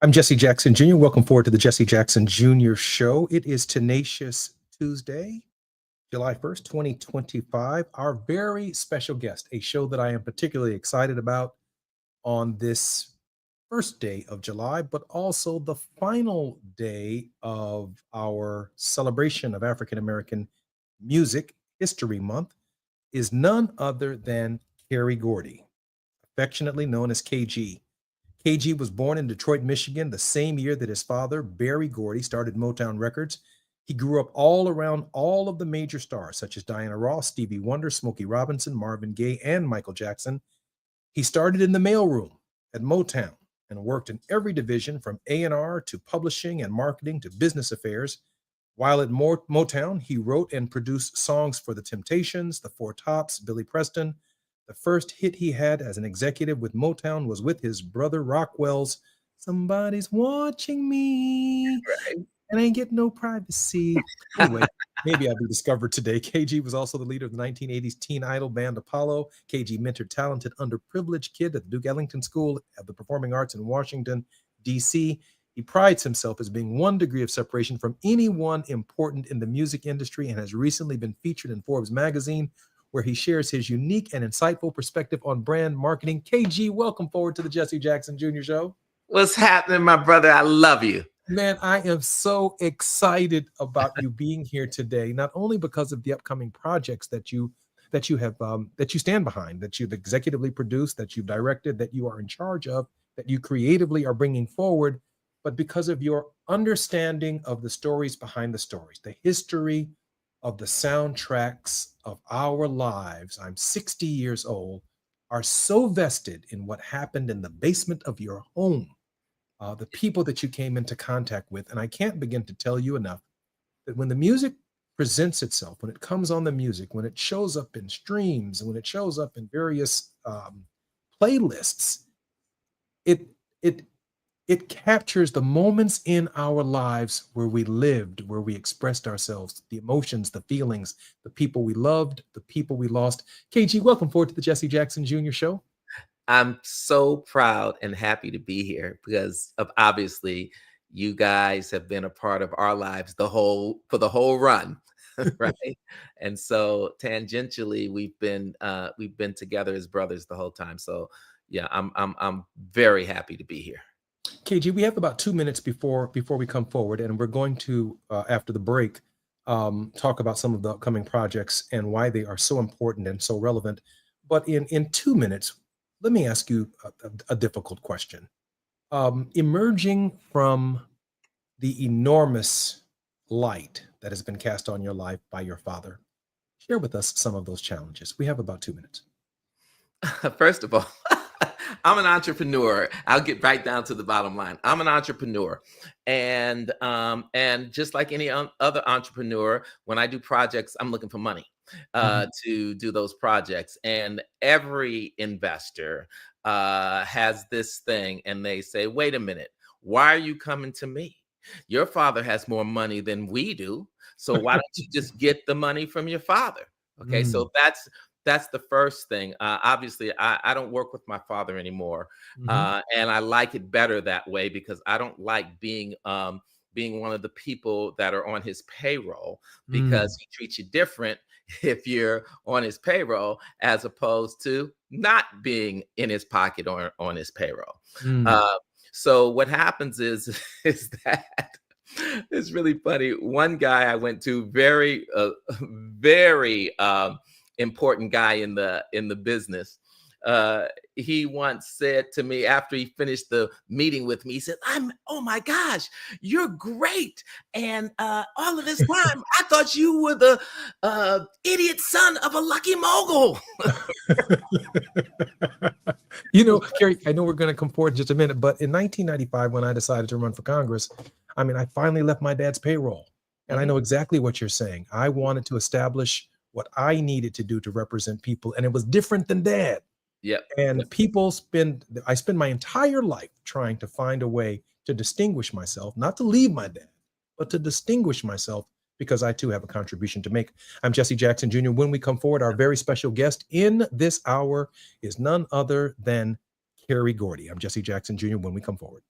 I'm Jesse Jackson Jr. Welcome forward to the Jesse Jackson Jr. Show. It is Tenacious Tuesday, July 1st, 2025. Our very special guest, a show that I am particularly excited about on this first day of July, but also the final day of our celebration of African American Music History Month, is none other than Kerry Gordy, affectionately known as KG. KG was born in Detroit, Michigan, the same year that his father, Berry Gordy, started Motown Records. He grew up all around all of the major stars, such as Diana Ross, Stevie Wonder, Smokey Robinson, Marvin Gaye, and Michael Jackson. He started in the mailroom at Motown and worked in every division from A&R to publishing and marketing to business affairs. While at Motown, he wrote and produced songs for The Temptations, The Four Tops, Billy Preston. The first hit he had as an executive with Motown was with his brother Rockwell's "Somebody's Watching Me and Ain't Get No Privacy." Anyway, maybe I'll be discovered today. KG was also the leader of the 1980s teen idol band Apollo. KG mentored talented underprivileged kid at the Duke Ellington School of the Performing Arts in Washington, D.C. He prides himself as being one degree of separation from anyone important in the music industry and has recently been featured in Forbes magazine, where he shares his unique and insightful perspective on brand marketing. KG, welcome forward to the Jesse Jackson Jr. Show. What's happening, my brother? I love you. Man, I am so excited about you being here today, not only because of the upcoming projects that you stand behind, that you've executively produced, that you've directed, that you are in charge of, that you creatively are bringing forward, but because of your understanding of the stories behind the stories, the history of the soundtracks of our lives. I'm 60 years old, are so vested in what happened in the basement of your home, the people that you came into contact with. And I can't begin to tell you enough that when the music presents itself, when it comes on the music, when it shows up in streams, and when it shows up in various playlists, it it it captures the moments in our lives where we lived, where we expressed ourselves, the emotions, the feelings, the people we loved, the people we lost. KG, welcome forward to the Jesse Jackson Jr. Show. I'm so proud and happy to be here because of obviously you guys have been a part of our lives for the whole run, right? And so tangentially we've been together as brothers the whole time. So yeah, I'm very happy to be here. KG, we have about 2 minutes before we come forward, and we're going to after the break talk about some of the upcoming projects and why they are so important and so relevant. But in 2 minutes, let me ask you a difficult question. Emerging from the enormous light that has been cast on your life by your father, share with us some of those challenges. We have about 2 minutes. First of all, I'm an entrepreneur. I'll get right down to the bottom line. I'm an entrepreneur, and just like any other entrepreneur, when I do projects, I'm looking for money Mhm. to do those projects. And every investor has this thing, and they say, "Wait a minute, why are you coming to me? Your father has more money than we do, so why don't you just get the money from your father?" Okay, Mm, so that's the first thing. Obviously, I don't work with my father anymore, mhm, and I like it better that way because I don't like being one of the people that are on his payroll because mm, he treats you different if you're on his payroll as opposed to not being in his pocket or on his payroll. mm. Uh, so what happens is is that it's really funny. One guy I went to, very important guy in the business. He once said to me after he finished the meeting with me, he said, "Oh my gosh, you're great, and all of this time I thought you were the idiot son of a lucky mogul." Kerry, I know we're going to come forward in just a minute, but in 1995, when I decided to run for Congress, I mean, I finally left my dad's payroll. And I know Mhm. exactly what you're saying. I wanted to establish what I needed to do to represent people, and it was different than dad. Yep. And I spend my entire life trying to find a way to distinguish myself, not to leave my dad, but to distinguish myself because I too have a contribution to make. I'm Jesse Jackson Jr. When we come forward, our very special guest in this hour is none other than Kerry Gordy. I'm Jesse Jackson Jr. When we come forward.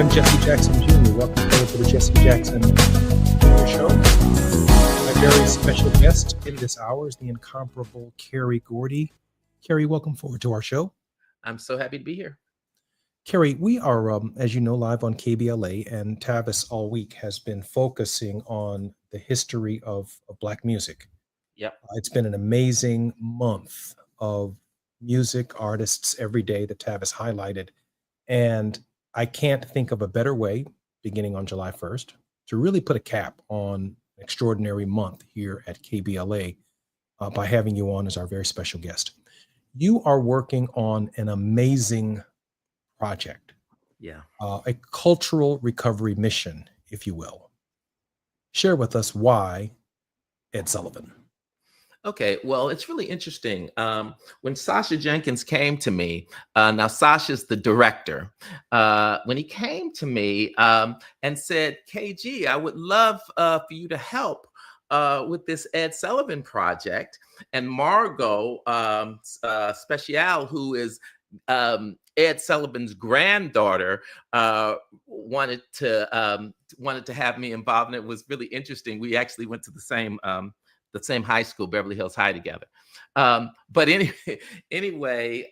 I'm Jesse Jackson Jr. Welcome to the Jesse Jackson Jr. Show. My very special guest in this hour is the incomparable Carrie Gordy. Carrie, welcome forward to our show. I'm so happy to be here. Carrie, we are, as you know, live on KBLA, and Tavis all week has been focusing on the history of Black music. Yep. It's been an amazing month of music artists every day that Tavis highlighted. And I can't think of a better way, beginning on July 1st, to really put a cap on an extraordinary month here at KBLA by having you on as our very special guest. You are working on an amazing project. Yeah. A cultural recovery mission, if you will. Share with us why Ed Sullivan. Okay, well, it's really interesting. When Sasha Jenkins came to me, now Sasha's the director, when he came to me and said, KG, I would love for you to help with this Ed Sullivan project. And Margot Special, who is Ed Sullivan's granddaughter, wanted to have me involved, and it was really interesting. We actually went to the same high school, Beverly Hills High, together. But anyway,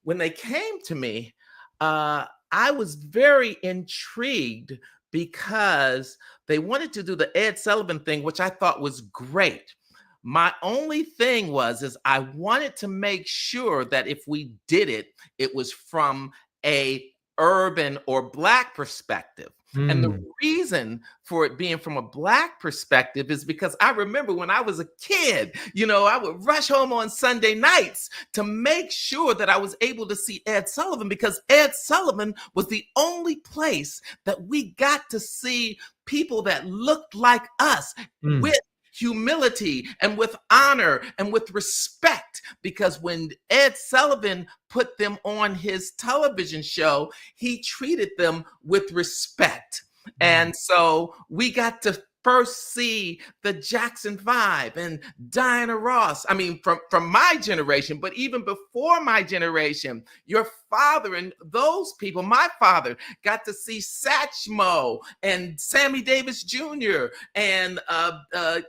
when they came to me, I I was very intrigued because they wanted to do the Ed Sullivan thing, which I thought was great. My only thing is I wanted to make sure that if we did it, it was from a urban or Black perspective. And the reason for it being from a Black perspective is because I remember when I was a kid, I would rush home on Sunday nights to make sure that I was able to see Ed Sullivan, because Ed Sullivan was the only place that we got to see people that looked like us with humility and with honor and with respect. Because when Ed Sullivan put them on his television show, he treated them with respect. And so we got to first see the Jackson 5 and Diana Ross. I mean, from my generation, but even before my generation, your father and those people, my father got to see Satchmo and Sammy Davis Jr. and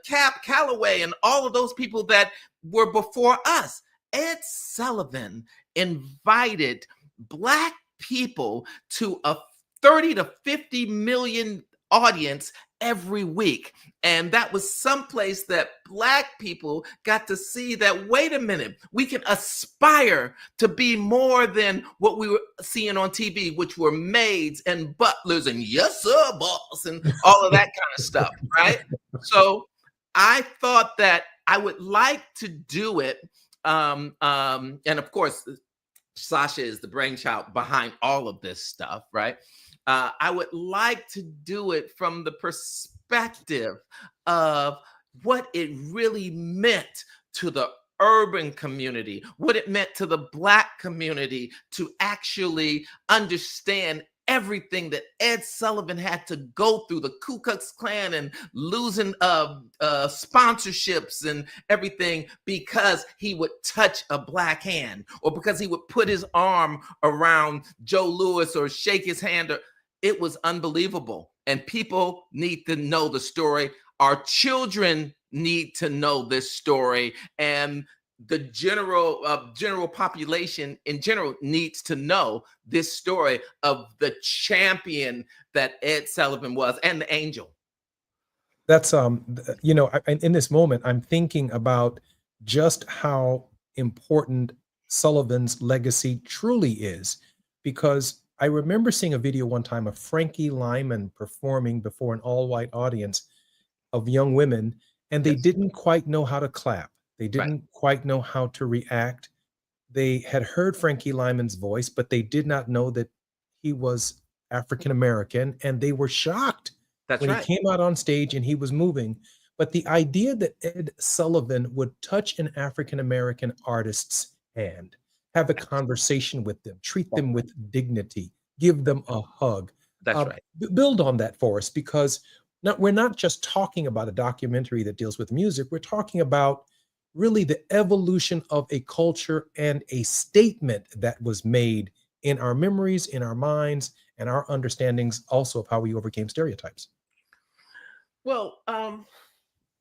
Cap Calloway and all of those people that were before us. Ed Sullivan invited Black people to a 30 to 50 million audience every week. And that was someplace that Black people got to see that, wait a minute, we can aspire to be more than what we were seeing on TV, which were maids and butlers and yes, sir, boss, and all of that kind of stuff, right? So I thought that I would like to do it. And of course, Sasha is the brainchild behind all of this stuff, right? I would like to do it from the perspective of what it really meant to the urban community, what it meant to the Black community to actually understand everything that Ed Sullivan had to go through, the Ku Klux Klan and losing sponsorships and everything, because he would touch a Black hand, or because he would put his arm around Joe Louis or shake his hand. It was unbelievable. And people need to know the story. Our children need to know this story. And the general population in general needs to know this story of the champion that Ed Sullivan was, and the angel. That's in this moment, I'm thinking about just how important Sullivan's legacy truly is, because I remember seeing a video one time of Frankie Lyman performing before an all-white audience of young women, and they didn't quite know how to clap. They didn't quite know how to react. They had heard Frankie Lyman's voice, but they did not know that he was African American, and they were shocked when he came out on stage and he was moving. But the idea that Ed Sullivan would touch an African American artist's hand, have a conversation with them, treat them with dignity, give them a hug. That's right. Build on that for us, because we're not just talking about a documentary that deals with music. We're talking about really the evolution of a culture and a statement that was made in our memories, in our minds, and our understandings also of how we overcame stereotypes. Well,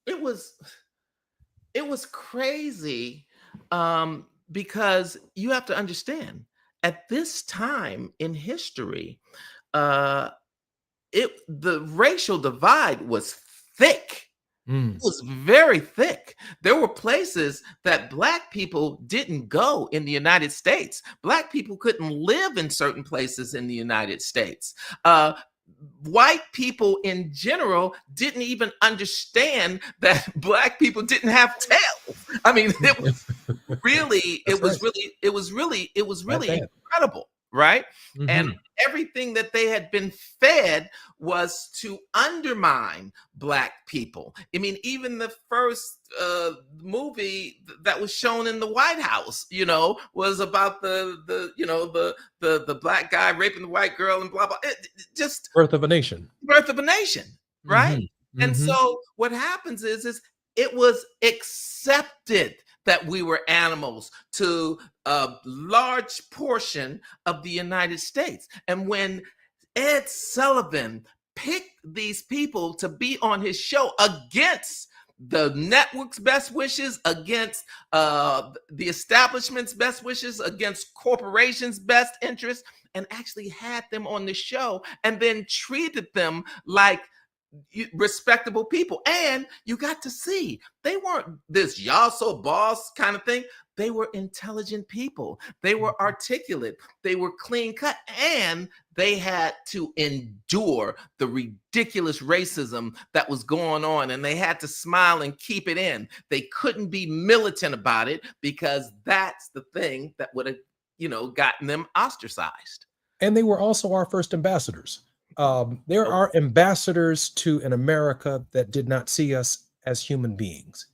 it was crazy. Because you have to understand, at this time in history, the racial divide was thick. It was very thick. There were places that Black people didn't go in the United States. Black people couldn't live in certain places in the United States. White people in general didn't even understand that Black people didn't have tails. I mean, it was really incredible, right? And everything that they had been fed was to undermine Black people. I mean, even the first movie that was shown in the White House, was about the Black guy raping the white girl and blah blah. Just Birth of a Nation. Birth of a Nation, right? And so what happens is it was accepted that we were animals to a large portion of the United States. And when Ed Sullivan picked these people to be on his show against the network's best wishes, against the establishment's best wishes, against corporations' best interests, and actually had them on the show and then treated them like respectable people. And you got to see they weren't this y'all so boss kind of thing. They were intelligent people. They were articulate. They were clean cut. And they had to endure the ridiculous racism that was going on. And they had to smile and keep it in. They couldn't be militant about it because that's the thing that would have, gotten them ostracized. And they were also our first ambassadors. There Oh, are ambassadors to an America that did not see us as human beings.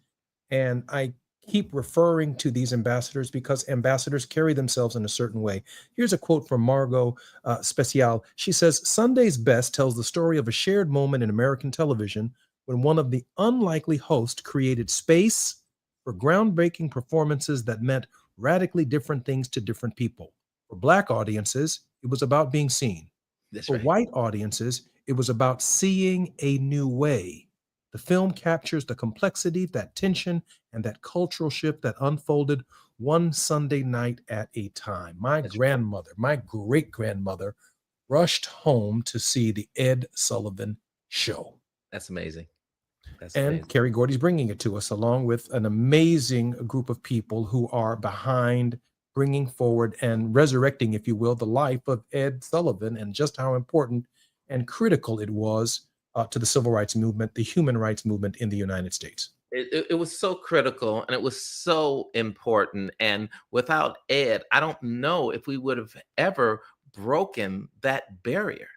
And I keep referring to these ambassadors because ambassadors carry themselves in a certain way. Here's a quote from Margot Special. She says, Sunday's Best tells the story of a shared moment in American television when one of the unlikely hosts created space for groundbreaking performances that meant radically different things to different people. For Black audiences, it was about being seen. that's For right. white audiences, it was about seeing a new way. The film captures the complexity, that tension, and that cultural shift that unfolded one Sunday night at a time. My That's right. grandmother, my great grandmother, rushed home to see the Ed Sullivan Show. That's amazing. That's And amazing. Kerry Gordy's bringing it to us along with an amazing group of people who are behind bringing forward and resurrecting, if you will, the life of Ed Sullivan and just how important and critical it was to the civil rights movement, the human rights movement in the United States. It was so critical and it was so important. And without Ed, I don't know if we would have ever broken that barrier.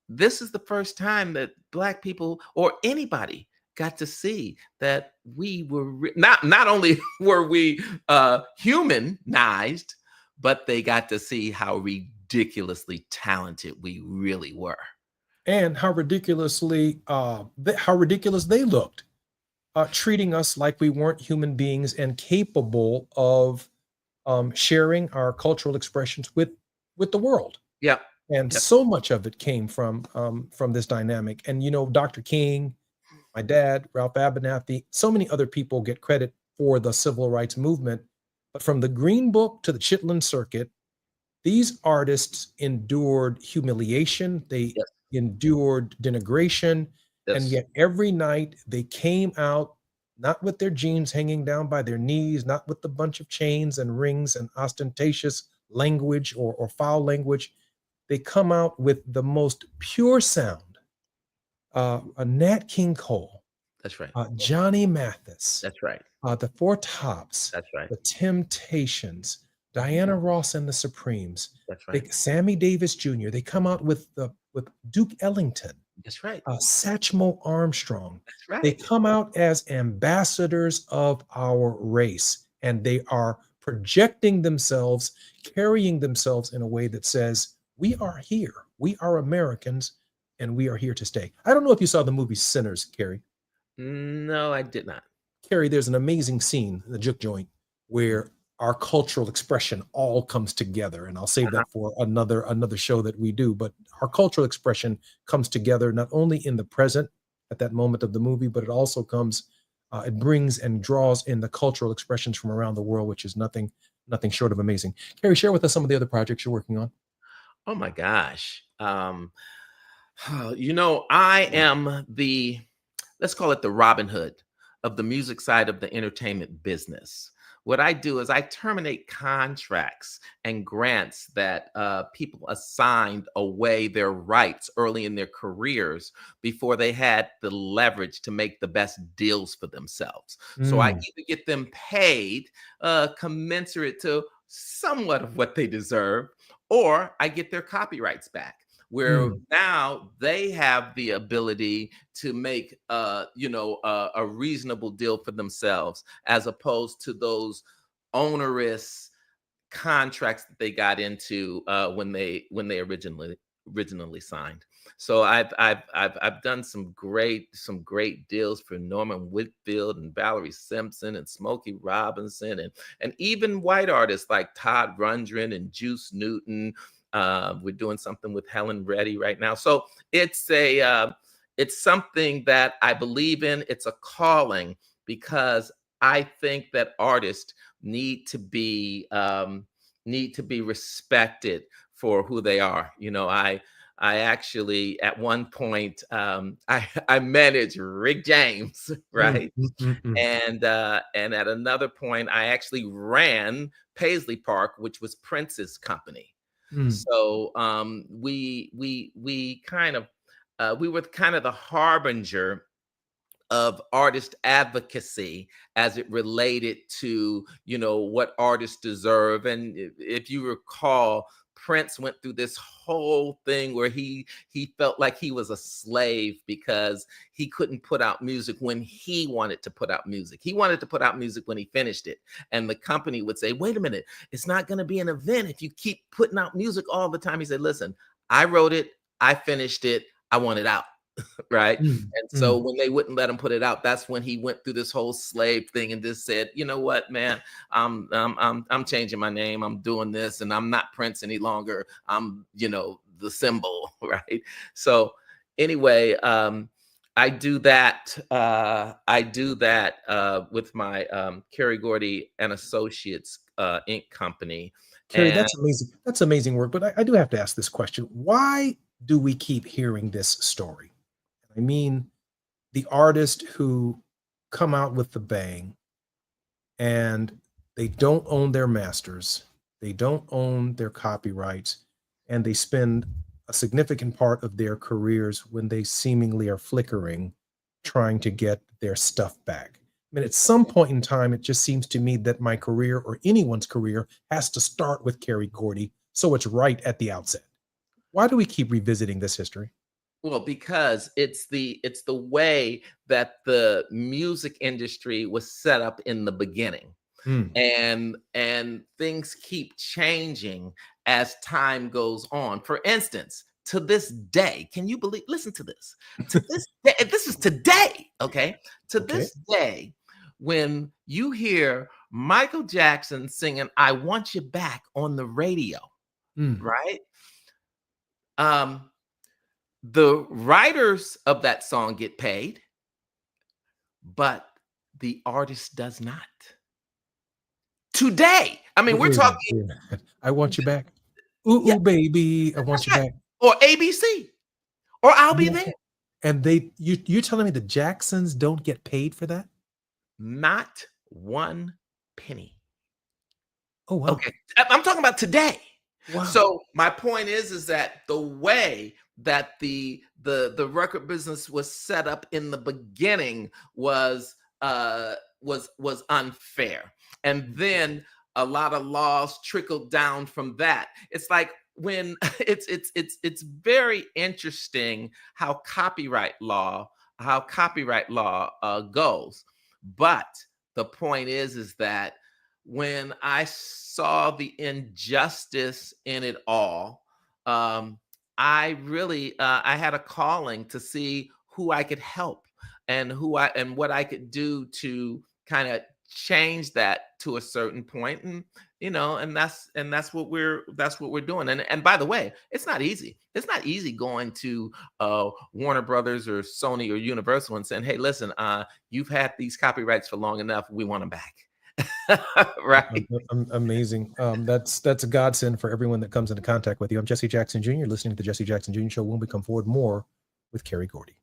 This is the first time that Black people or anybody got to see that we were not only were we humanized, but they got to see how ridiculously talented we really were. And how how ridiculous they looked, treating us like we weren't human beings and capable of sharing our cultural expressions with the world. Yeah. And Yep. so much of it came from this dynamic. And Dr. King, my dad, Ralph Abernathy, so many other people get credit for the civil rights movement. But from the Green Book to the Chitlin Circuit, these artists endured humiliation, they Yes. endured denigration, and Yes. yet every night they came out not with their jeans hanging down by their knees, not with a bunch of chains and rings and ostentatious language or foul language. They come out with the most pure sound. A Nat King Cole, That's right. Johnny Mathis, That's right. the Four Tops, That's right. the Temptations, Diana Ross and the Supremes, That's right. Sammy Davis Jr. They come out with Duke Ellington, That's right. Satchmo Armstrong. That's They right. come out as ambassadors of our race, and they are projecting themselves, carrying themselves in a way that says, we are here, we are Americans, and we are here to stay. I don't know if you saw the movie Sinners, Carrie. No, I did not. Carrie, there's an amazing scene, the Juke Joint, where our cultural expression all comes together. And I'll save Uh-huh. that for another show that we do. But our cultural expression comes together not only in the present at that moment of the movie, but it also comes, it brings and draws in the cultural expressions from around the world, which is nothing short of amazing. Carrie, share with us some of the other projects you're working on. Oh my gosh. I am let's call it the Robin Hood of the music side of the entertainment business. What I do is I terminate contracts and grants that people assigned away their rights early in their careers before they had the leverage to make the best deals for themselves. So I Mm, either get them paid commensurate to somewhat of what they deserve, or I get their copyrights back. Where mm. now they have the ability to make a reasonable deal for themselves, as opposed to those onerous contracts that they got into when they originally signed. So I've done some great deals for Norman Whitfield and Valerie Simpson and Smokey Robinson and even white artists like Todd Rundgren and Juice Newton. We're doing something with Helen Reddy right now. So it's something that I believe in. It's a calling because I think that artists need to be respected for who they are. I actually at one point I managed Rick James, Mm, right? mm, mm, mm. And at another point, I actually ran Paisley Park, which was Prince's company. Mm. So we kind of we were kind of the harbinger of artist advocacy as it related to what artists deserve. And if you recall, Prince went through this whole thing where he felt like he was a slave because he couldn't put out music when he wanted to put out music. He wanted to put out music when he finished it, and the company would say, wait a minute, it's not going to be an event if you keep putting out music all the time. He said, listen, I wrote it, I finished it, I want it out. Right. Mm, And so mm. when they wouldn't let him put it out, that's when he went through this whole slave thing and just said, you know what, man, I'm changing my name. I'm doing this, and I'm not Prince any longer. I'm, the symbol. Right. So anyway, I do that. With my Kerry Gordy and Associates Inc. company. Carrie, And that's amazing. That's amazing work. But I do have to ask this question. Why do we keep hearing this story? I mean, the artists who come out with the bang and they don't own their masters, they don't own their copyrights, and they spend a significant part of their careers when they seemingly are flickering trying to get their stuff back. I mean, at some point in time, it just seems to me that my career or anyone's career has to start with Kerry Gordy, so it's right at the outset. Why do we keep revisiting this history? Well, because it's the way that the music industry was set up in the beginning. Mm. And things keep changing as time goes on. For instance, to this day, can you believe, listen to this. To this day, this is today, okay? To Okay. this day, when you hear Michael Jackson singing I Want You Back on the radio, Mm. right? Um the writers of that song get paid, but the artist does not. Today, I mean, Wait, we're wait a minute, talking, wait a minute. I want you back. Ooh, yeah, ooh, baby, I want that's you right. back. Or ABC, or I'll be Yeah. there. And you're telling me the Jacksons don't get paid for that? Not one penny. Oh wow. Okay, I'm talking about today. Wow. So my point is that the way that the record business was set up in the beginning was unfair, and then a lot of laws trickled down from that. It's like when it's very interesting how copyright law goes, but the point is that when I saw the injustice in it all, I really I had a calling to see who I could help and what I could do to kind of change that to a certain point. And that's what we're doing. And by the way, it's not easy. It's not easy going to Warner Brothers or Sony or Universal and saying, hey, listen, you've had these copyrights for long enough, we want them back. Right. Amazing. That's a godsend for everyone that comes into contact with you. I'm Jesse Jackson Jr. Listening to the Jesse Jackson Jr. Show. When we come forward, more with Kerry Gordy.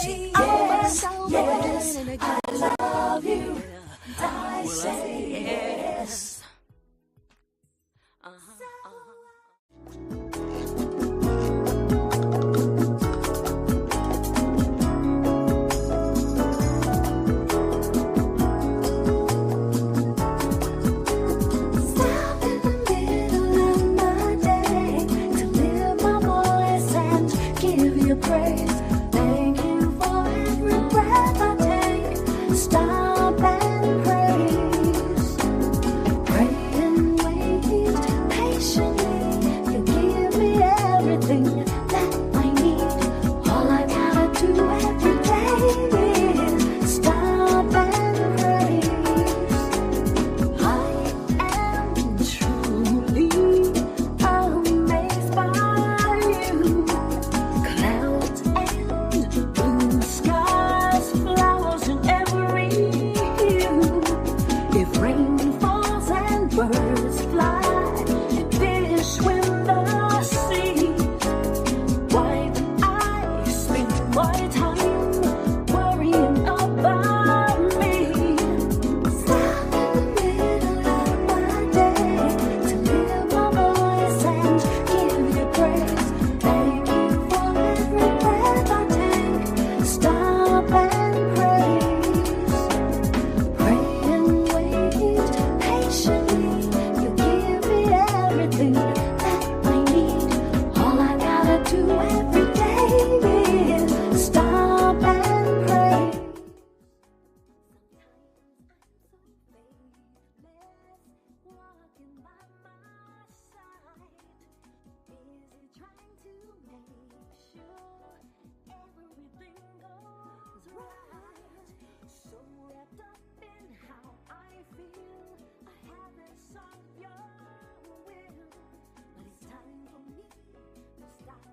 say yes, yes, I love you. I say yes. Stop in the middle of my day to lift my voice and give you praise. Thank you for every breath I take. Stop and praise. Pray and wait patiently. You give me everything that I need. All I gotta do every day is stop and praise. I am truly amazed by you. Clouds and blue skies, flowers in every hue. If rain falls and birds fly and fish swim the sea, why do I spend my time worrying about me? Stop in the middle of my day to lift my voice and give you praise. Thank you for every breath I take. Stop and praise. Pray and wait patiently. You give me everything that I need. All I gotta do every day is stop and praise. Walking by my side, busy trying to make sure everything goes right. So wrapped up in how I feel, I haven't sought your will, but it's time for me to stop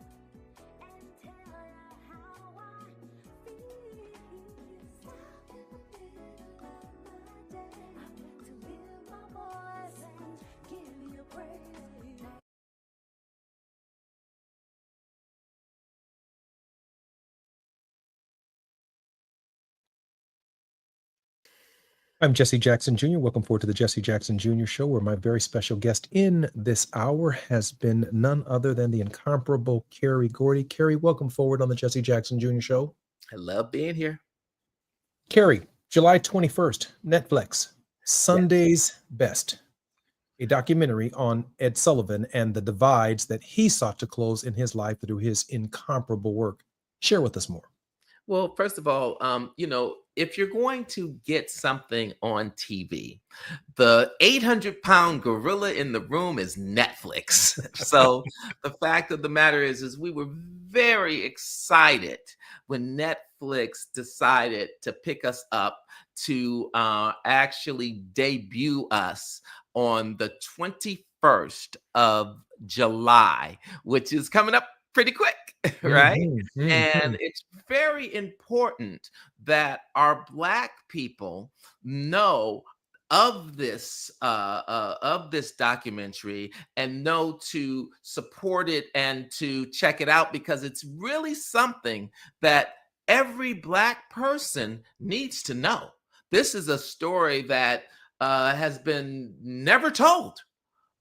and tell you how I feel. Stop in the middle of my day to lift my voice and give you praise. I'm Jesse Jackson Jr. Welcome forward to the Jesse Jackson Jr. Show, where my very special guest in this hour has been none other than the incomparable Carrie Gordy. Carrie, welcome forward on the Jesse Jackson Jr. Show. I love being here. Carrie, July 21st, Netflix, Sunday's Best, a documentary on Ed Sullivan and the divides that he sought to close in his life through his incomparable work. Share with us more. Well, first of all, if you're going to get something on TV, the 800-pound gorilla in the room is Netflix. So the fact of the matter is we were very excited when Netflix decided to pick us up to actually debut us on the 21st of July, which is coming up pretty quick, right? And it's very important that our Black people know of this documentary and know to support it and to check it out, because it's really something that every Black person needs to know. This is a story that has been never told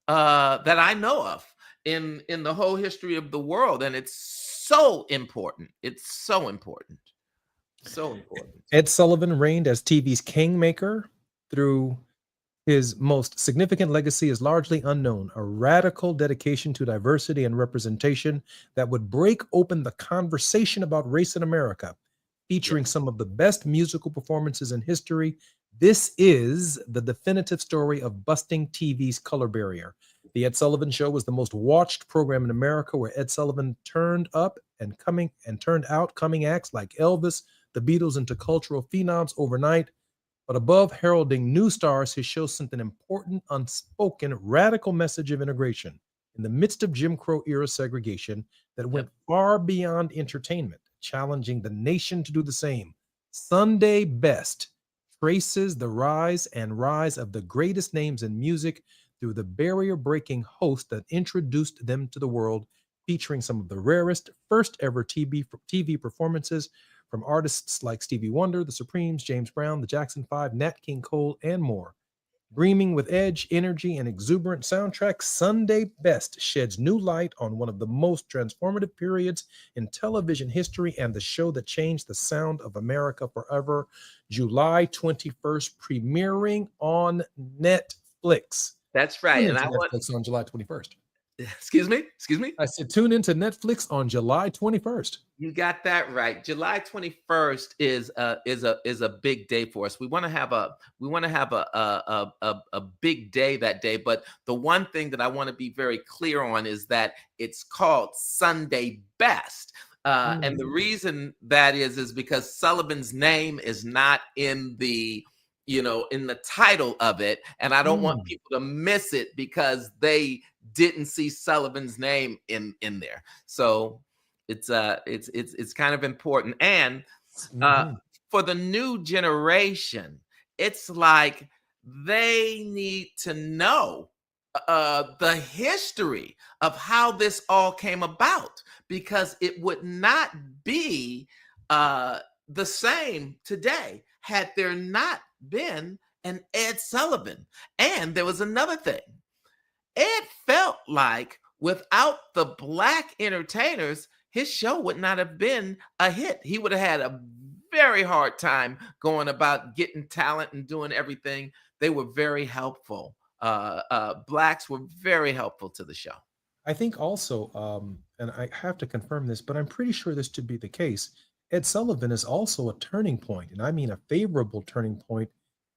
that I know of in the whole history of the world, and it's so important. It's so important. So important. Ed Sullivan reigned as TV's kingmaker. Through his most significant legacy is largely unknown, a radical dedication to diversity and representation that would break open the conversation about race in America, featuring some of the best musical performances in history. This is the definitive story of busting TV's color barrier. The Ed Sullivan Show was the most watched program in America, where Ed Sullivan turned out coming acts like Elvis, the Beatles into cultural phenoms overnight. But above heralding new stars, his show sent an important, unspoken, radical message of integration in the midst of Jim Crow era segregation that went far beyond entertainment, challenging the nation to do the same. Sunday Best traces the rise of the greatest names in music through the barrier-breaking host that introduced them to the world, featuring some of the rarest, first-ever TV performances from artists like Stevie Wonder, The Supremes, James Brown, the Jackson 5, Nat King Cole, and more. Breaming with edge, energy, and exuberant soundtrack, Sunday Best sheds new light on one of the most transformative periods in television history and the show that changed the sound of America forever. July 21st, premiering on Netflix. That's right. Tune And into I want, Netflix on July 21st. excuse me. I said tune into Netflix on July 21st. You got that right. July 21st is a big day for us. We want to have a big day that day. But the one thing that I want to be very clear on is that it's called Sunday Best. And the reason that is because Sullivan's name is not in the in the title of it, and I don't want people to miss it because they didn't see Sullivan's name in there. So it's kind of important. And for the new generation, it's like they need to know the history of how this all came about, because it would not be the same today had there not been an Ed Sullivan. And there was another thing. Ed felt like without the Black entertainers, his show would not have been a hit. He would have had a very hard time going about getting talent and doing everything. They were very helpful. Blacks were very helpful to the show. I think also, and I have to confirm this, but I'm pretty sure this to be the case. Ed Sullivan is also a turning point, and I mean a favorable turning point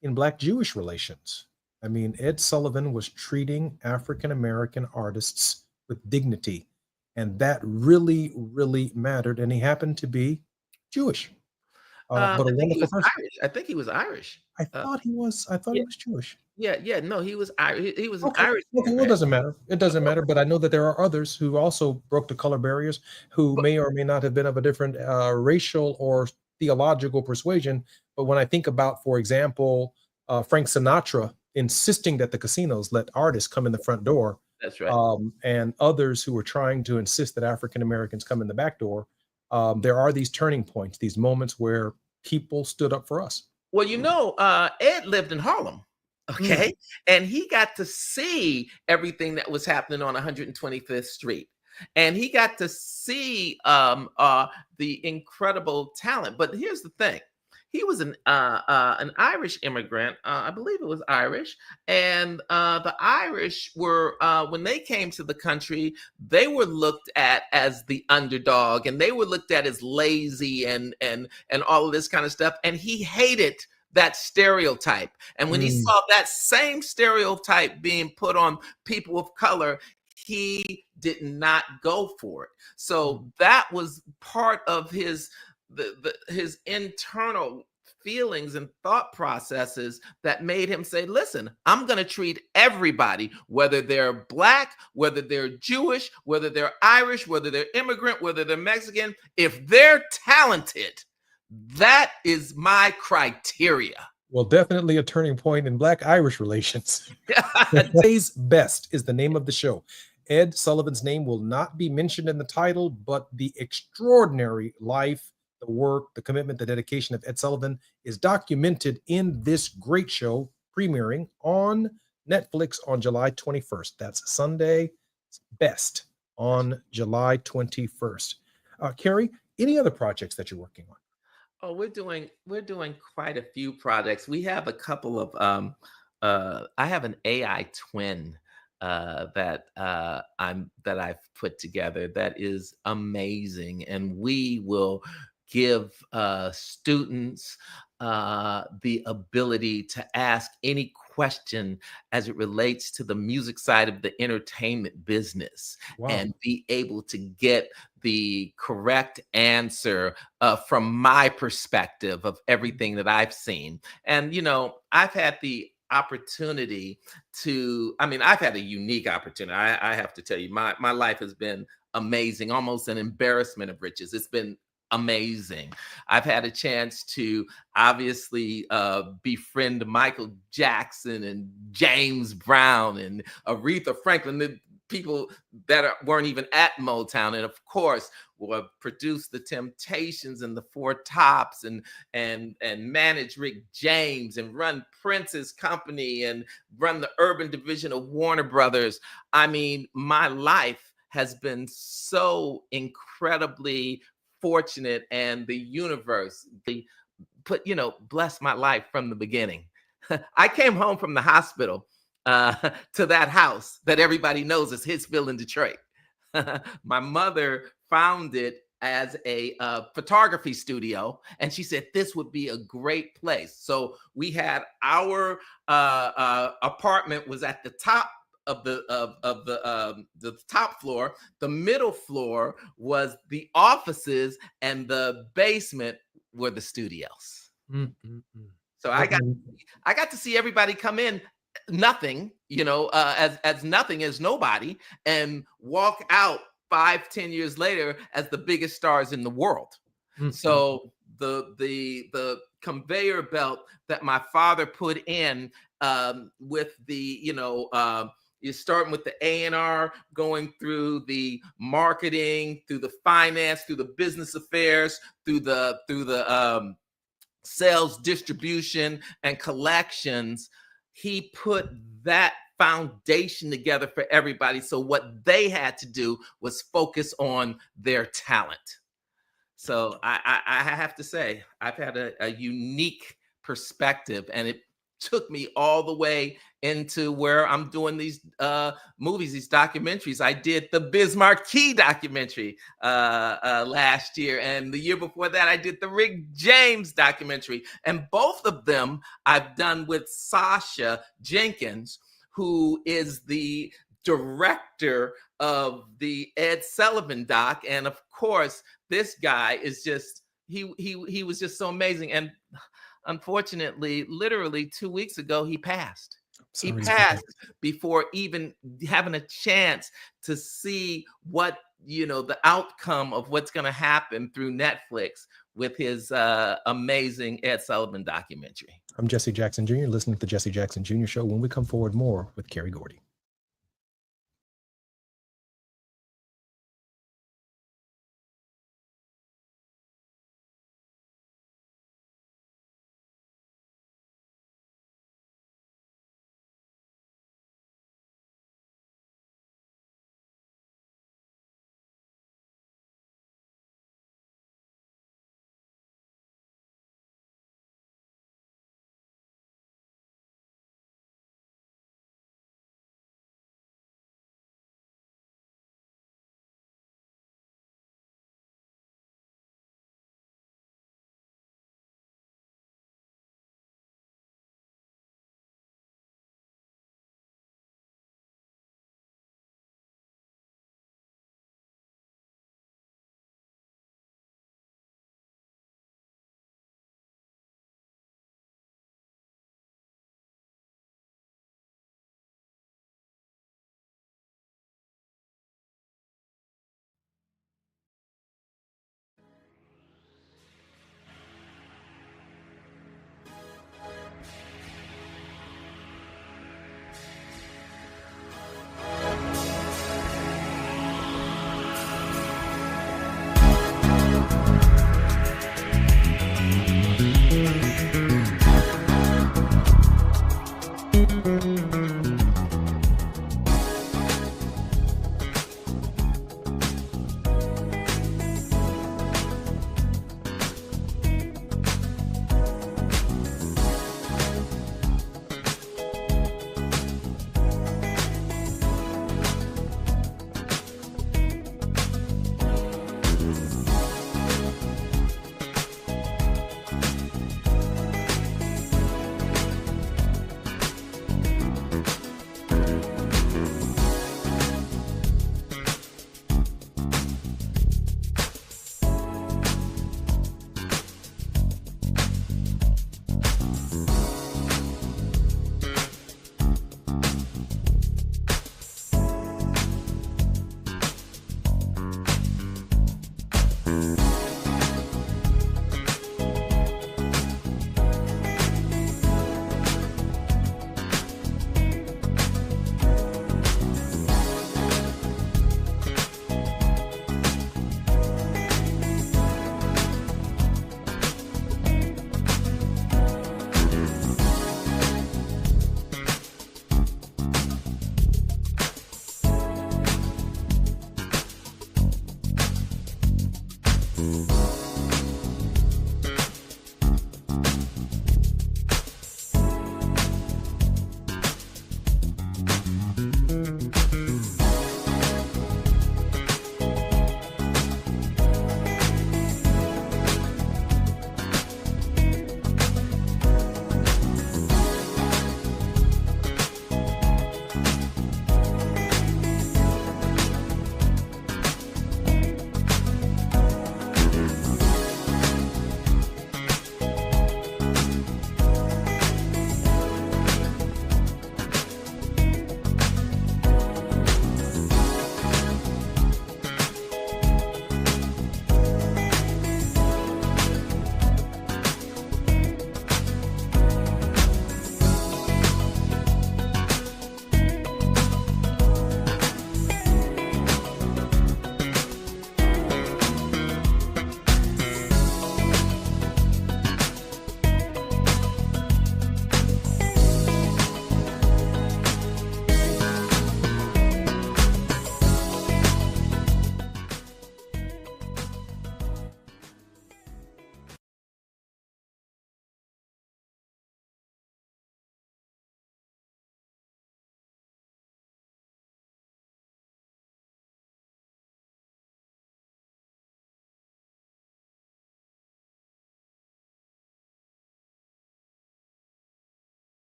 in Black-Jewish relations. I mean, Ed Sullivan was treating African-American artists with dignity, and that really, really mattered. And he happened to be Jewish, but a wonderful person. I think he was Irish. I thought he was. I thought he was Jewish. Yeah. No, he was Irish. He was an Okay. Irish. Okay, well, it doesn't matter. It doesn't matter. But I know that there are others who also broke the color barriers, who may or may not have been of a different racial or theological persuasion. But when I think about, for example, Frank Sinatra insisting that the casinos let artists come in the front door, That's right. and others who were trying to insist that African Americans come in the back door, there are these turning points, these moments where people stood up for us. Well, Ed lived in Harlem. Okay. And he got to see everything that was happening on 125th Street. And he got to see the incredible talent. But here's the thing. He was an Irish immigrant. I believe it was Irish. And the Irish were, when they came to the country, they were looked at as the underdog, and they were looked at as lazy and all of this kind of stuff. And he hated that stereotype. And when he saw that same stereotype being put on people of color, he did not go for it. So that was part of his internal feelings and thought processes that made him say, listen, I'm going to treat everybody, whether they're Black, whether they're Jewish, whether they're Irish, whether they're immigrant, whether they're Mexican, if they're talented, that is my criteria. Well, definitely a turning point in Black-Irish relations. Today's Best is the name of the show. Ed Sullivan's name will not be mentioned in the title, but the extraordinary life, the work, the commitment, the dedication of Ed Sullivan is documented in this great show, premiering on Netflix on July 21st. That's Sunday Best on July 21st. Carrie, any other projects that you're working on? Oh, we're doing quite a few projects. We have a couple of I have an AI twin that I've put together that is amazing, and we will give students the ability to ask any question as it relates to the music side of the entertainment business. Wow. And be able to get the correct answer from my perspective of everything that I've seen. And, I've had the opportunity I've had a unique opportunity. I have to tell you, my life has been amazing, almost an embarrassment of riches. It's been amazing. I've had a chance to obviously befriend Michael Jackson and James Brown and Aretha Franklin. people that weren't even at Motown, and of course, produced the Temptations and the Four Tops, and managed Rick James, and run Prince's company, and run the urban division of Warner Brothers. I mean, my life has been so incredibly fortunate, and the universe put, bless my life from the beginning. I came home from the hospital to that house that everybody knows is Hitsville in Detroit. My mother found it as a photography studio, and she said this would be a great place. So we had our apartment was at the top of the top floor. The middle floor was the offices, and the basement were the studios. So I got to see everybody come in nothing, as nothing, as nobody, and walk out 5-10 years later as the biggest stars in the world. So the conveyor belt that my father put in, with the, you're starting with the A&R, going through the marketing, through the finance, through the business affairs, through the sales, distribution, and collections. He put that foundation together for everybody. So what they had to do was focus on their talent. So I have to say, I've had a unique perspective, and it took me all the way into where I'm doing these movies, these documentaries. I did the Biz Markie documentary last year, and the year before that, I did the Rick James documentary. And both of them I've done with Sasha Jenkins, who is the director of the Ed Sullivan doc. And of course, this guy is just, he was just so amazing. And unfortunately, literally 2 weeks ago, he passed. He passed before even having a chance to see what, the outcome of what's going to happen through Netflix with his amazing Ed Sullivan documentary. I'm Jesse Jackson Jr., listening to the Jesse Jackson Jr. Show. When we come forward, more with Kerry Gordy.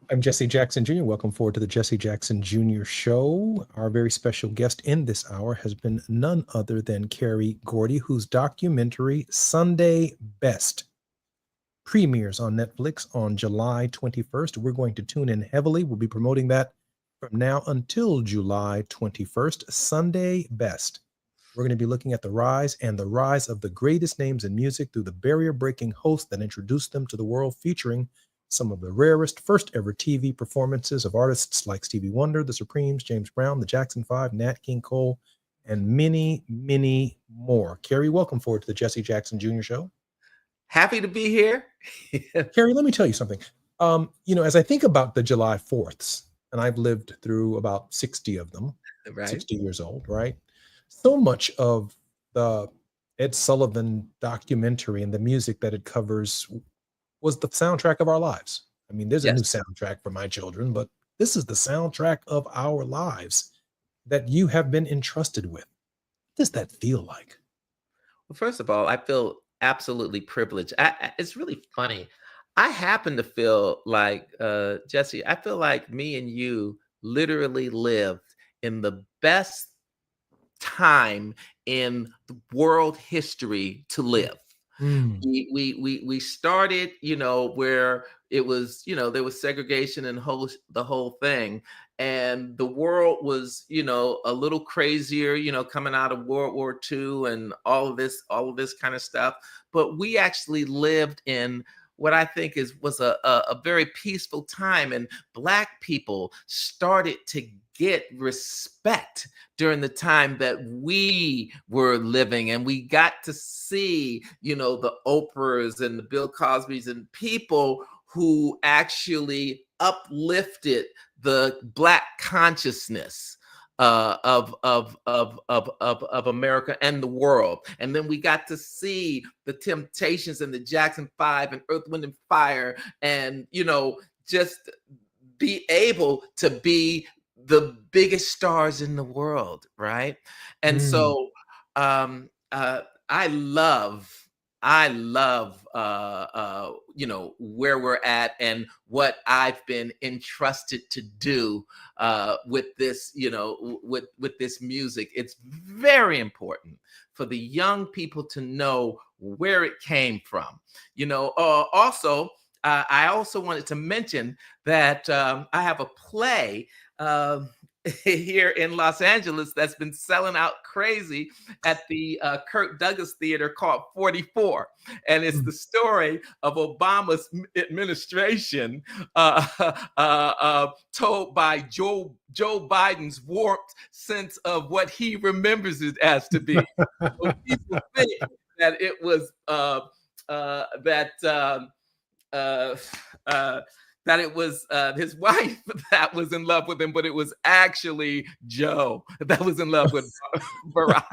I'm Jesse Jackson Jr. Welcome forward to the Jesse Jackson Jr. Show. Our very special guest in this hour has been none other than Carrie Gordy, whose documentary Sunday Best premieres on Netflix on July 21st. We're going to tune in heavily. We'll be promoting that from now until July 21st. Sunday Best. We're going to be looking at the rise of the greatest names in music through the barrier-breaking hosts that introduced them to the world, featuring some of the rarest first ever TV performances of artists like Stevie Wonder, The Supremes, James Brown, the Jackson 5, Nat King Cole, and many, many more. Carrie, welcome forward to the Jesse Jackson Jr. Show. Happy to be here. Carrie, let me tell you something. As I think about the July 4ths, and I've lived through about 60 of them, Right. 60 years old, right? So much of the Ed Sullivan documentary and the music that it covers was the soundtrack of our lives. I mean, there's a new Yes. soundtrack for my children, but this is the soundtrack of our lives that you have been entrusted with. What does that feel like? Well, first of all, I feel absolutely privileged. It's really funny. I happen to feel like, Jesse, I feel like me and you literally lived in the best time in the world history to live. We started, where it was, there was segregation and the whole thing, and the world was, a little crazier, coming out of World War II and all of this kind of stuff. But we actually lived in what I think was a very peaceful time, and Black people started to get respect during the time that we were living, and we got to see, the Oprahs and the Bill Cosbys and people who actually uplifted the Black consciousness of America and the world. And then we got to see the Temptations and the Jackson 5 and Earth, Wind and Fire, and just be able to be the biggest stars in the world, right? And so I love where we're at and what I've been entrusted to do with this, with this music. It's very important for the young people to know where it came from. Also, I also wanted to mention that I have a play here in Los Angeles that's been selling out crazy at the Kirk Douglas Theater called 44. And it's the story of Obama's administration told by Joe Biden's warped sense of what he remembers it as to be. So people think that it was that it was his wife that was in love with him, but it was actually Joe that was in love with Barack.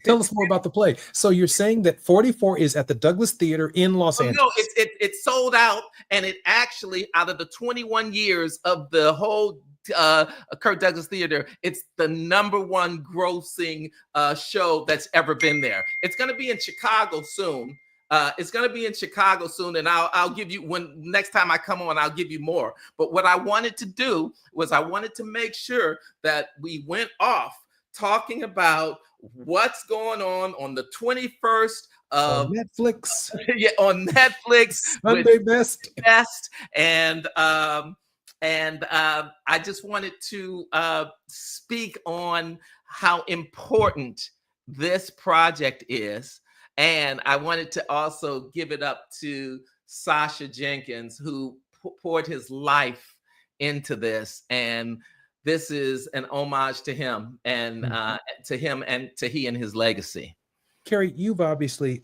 Tell us more about the play. So you're saying that 44 is at the Douglas Theater in Los Angeles? No, it's sold out, and it actually, out of the 21 years of the whole Kirk Douglas Theater, it's the #1 grossing show that's ever been there. It's going to be in Chicago soon. And I'll give you, when next time I come on, I'll give you more. But what I wanted to do was I wanted to make sure that we went off talking about what's going on the 21st of Netflix. Yeah, on Netflix. Sunday Best. And I just wanted to speak on how important this project is. And I wanted to also give it up to Sasha Jenkins, who poured his life into this. And this is an homage to him and to he and his legacy. Carrie, you've obviously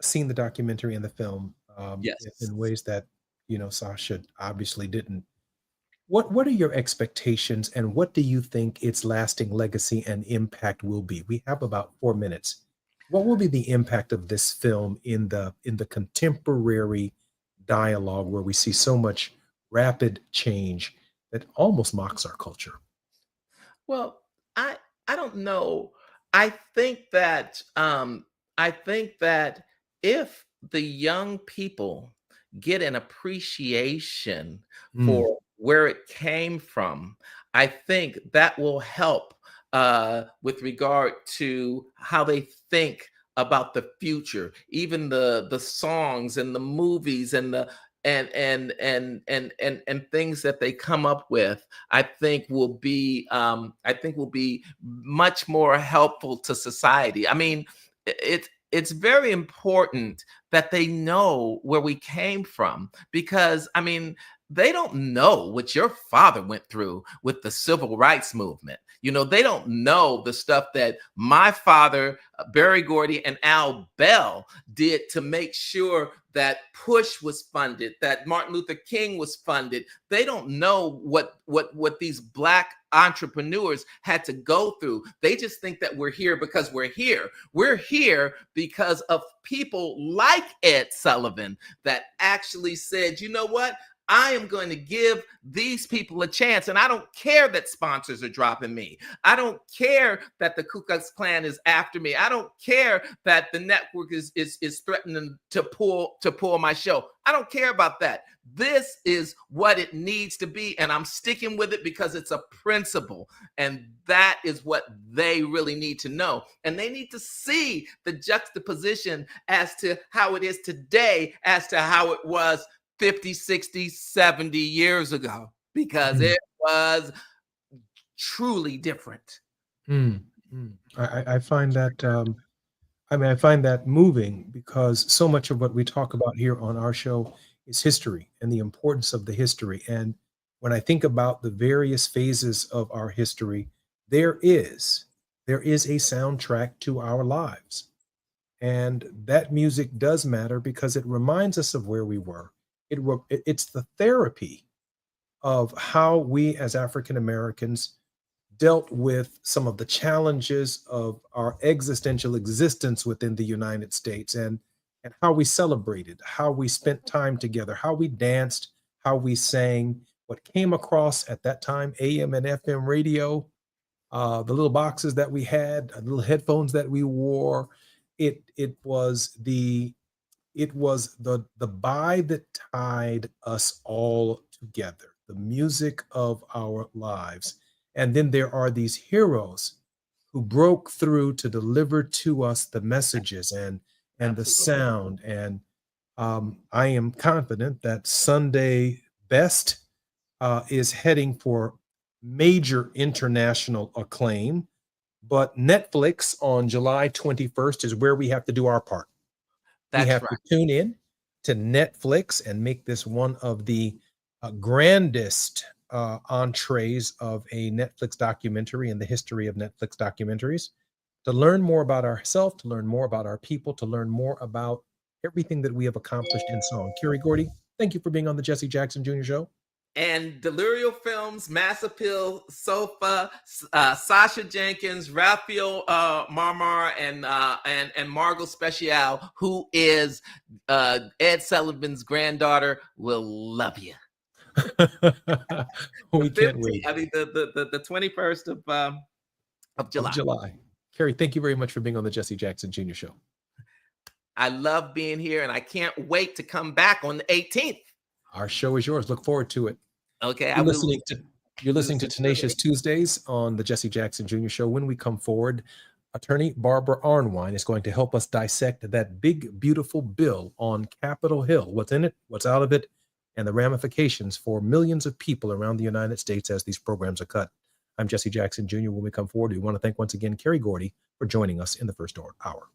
seen the documentary and the film Yes. in ways that, Sasha obviously didn't. What are your expectations, and what do you think its lasting legacy and impact will be? We have about 4 minutes. What will be the impact of this film in the contemporary dialogue where we see so much rapid change that almost mocks our culture? Well, I don't know. I think that if the young people get an appreciation Mm, for where it came from, I think that will help with regard to how they think about the future, even the songs and the movies and the and things that they come up with. I think will be much more helpful to society. I mean, it's very important that they know where we came from, because I mean, they don't know what your father went through with the civil rights movement. You know, they don't know the stuff that my father, Barry Gordy, and Al Bell did to make sure that Push was funded, that Martin Luther King was funded. They don't know what these black entrepreneurs had to go through. They just think that we're here because we're here. We're here because of people like Ed Sullivan that actually said, you know what? I am going to give these people a chance. And I don't care that sponsors are dropping me. I don't care that the Ku Klux Klan is after me. I don't care that the network is threatening to pull my show. I don't care about that. This is what it needs to be. And I'm sticking with it because it's a principle. And that is what they really need to know. And they need to see the juxtaposition as to how it is today as to how it was 50, 60, 70 years ago, because mm, it was truly different. mm, mm. I find that I mean, I find that moving because so much of what we talk about here on our show is history and the importance of the history. And when I think about the various phases of our history, there is there is a soundtrack to our lives. And that music does matter because it reminds us of where we were. It's the therapy of how we as African Americans dealt with some of the challenges of our existential existence within the United States, and how we celebrated, how we spent time together, how we danced, how we sang, what came across at that time, AM and FM radio, the little boxes that we had, the little headphones that we wore. It was the buy that tied us all together, the music of our lives. And then there are these heroes who broke through to deliver to us the messages and the Absolutely. sound. And I am confident that Sunday Best is heading for major international acclaim. But Netflix on July 21st is where we have to do our part. We That's have right. to tune in to Netflix and make this one of the grandest entrees of a Netflix documentary in the history of Netflix documentaries. To learn more about ourselves, to learn more about our people, to learn more about everything that we have accomplished in song. Kerry Gordy, thank you for being on the Jesse Jackson Jr. Show. And Delirio Films, Mass Appeal, Sofa, Sasha Jenkins, Raphael Marmar, and Margot Special, who is Ed Sullivan's granddaughter, will love you. The We can't 15th, wait. I mean the 21st of Of July. July. Kerry, thank you very much for being on the Jesse Jackson Jr. Show. I love being here, and I can't wait to come back on the 18th. Our show is yours. Look forward to it. Okay, I You're will listening to you're listening to Tenacious Tuesdays on the Jesse Jackson Jr. Show. When we come forward, attorney Barbara Arnwine is going to help us dissect that big, beautiful bill on Capitol Hill. What's in it, what's out of it, and the ramifications for millions of people around the United States as these programs are cut. I'm Jesse Jackson Jr. When we come forward, we want to thank once again Kerry Gordy for joining us in the first hour.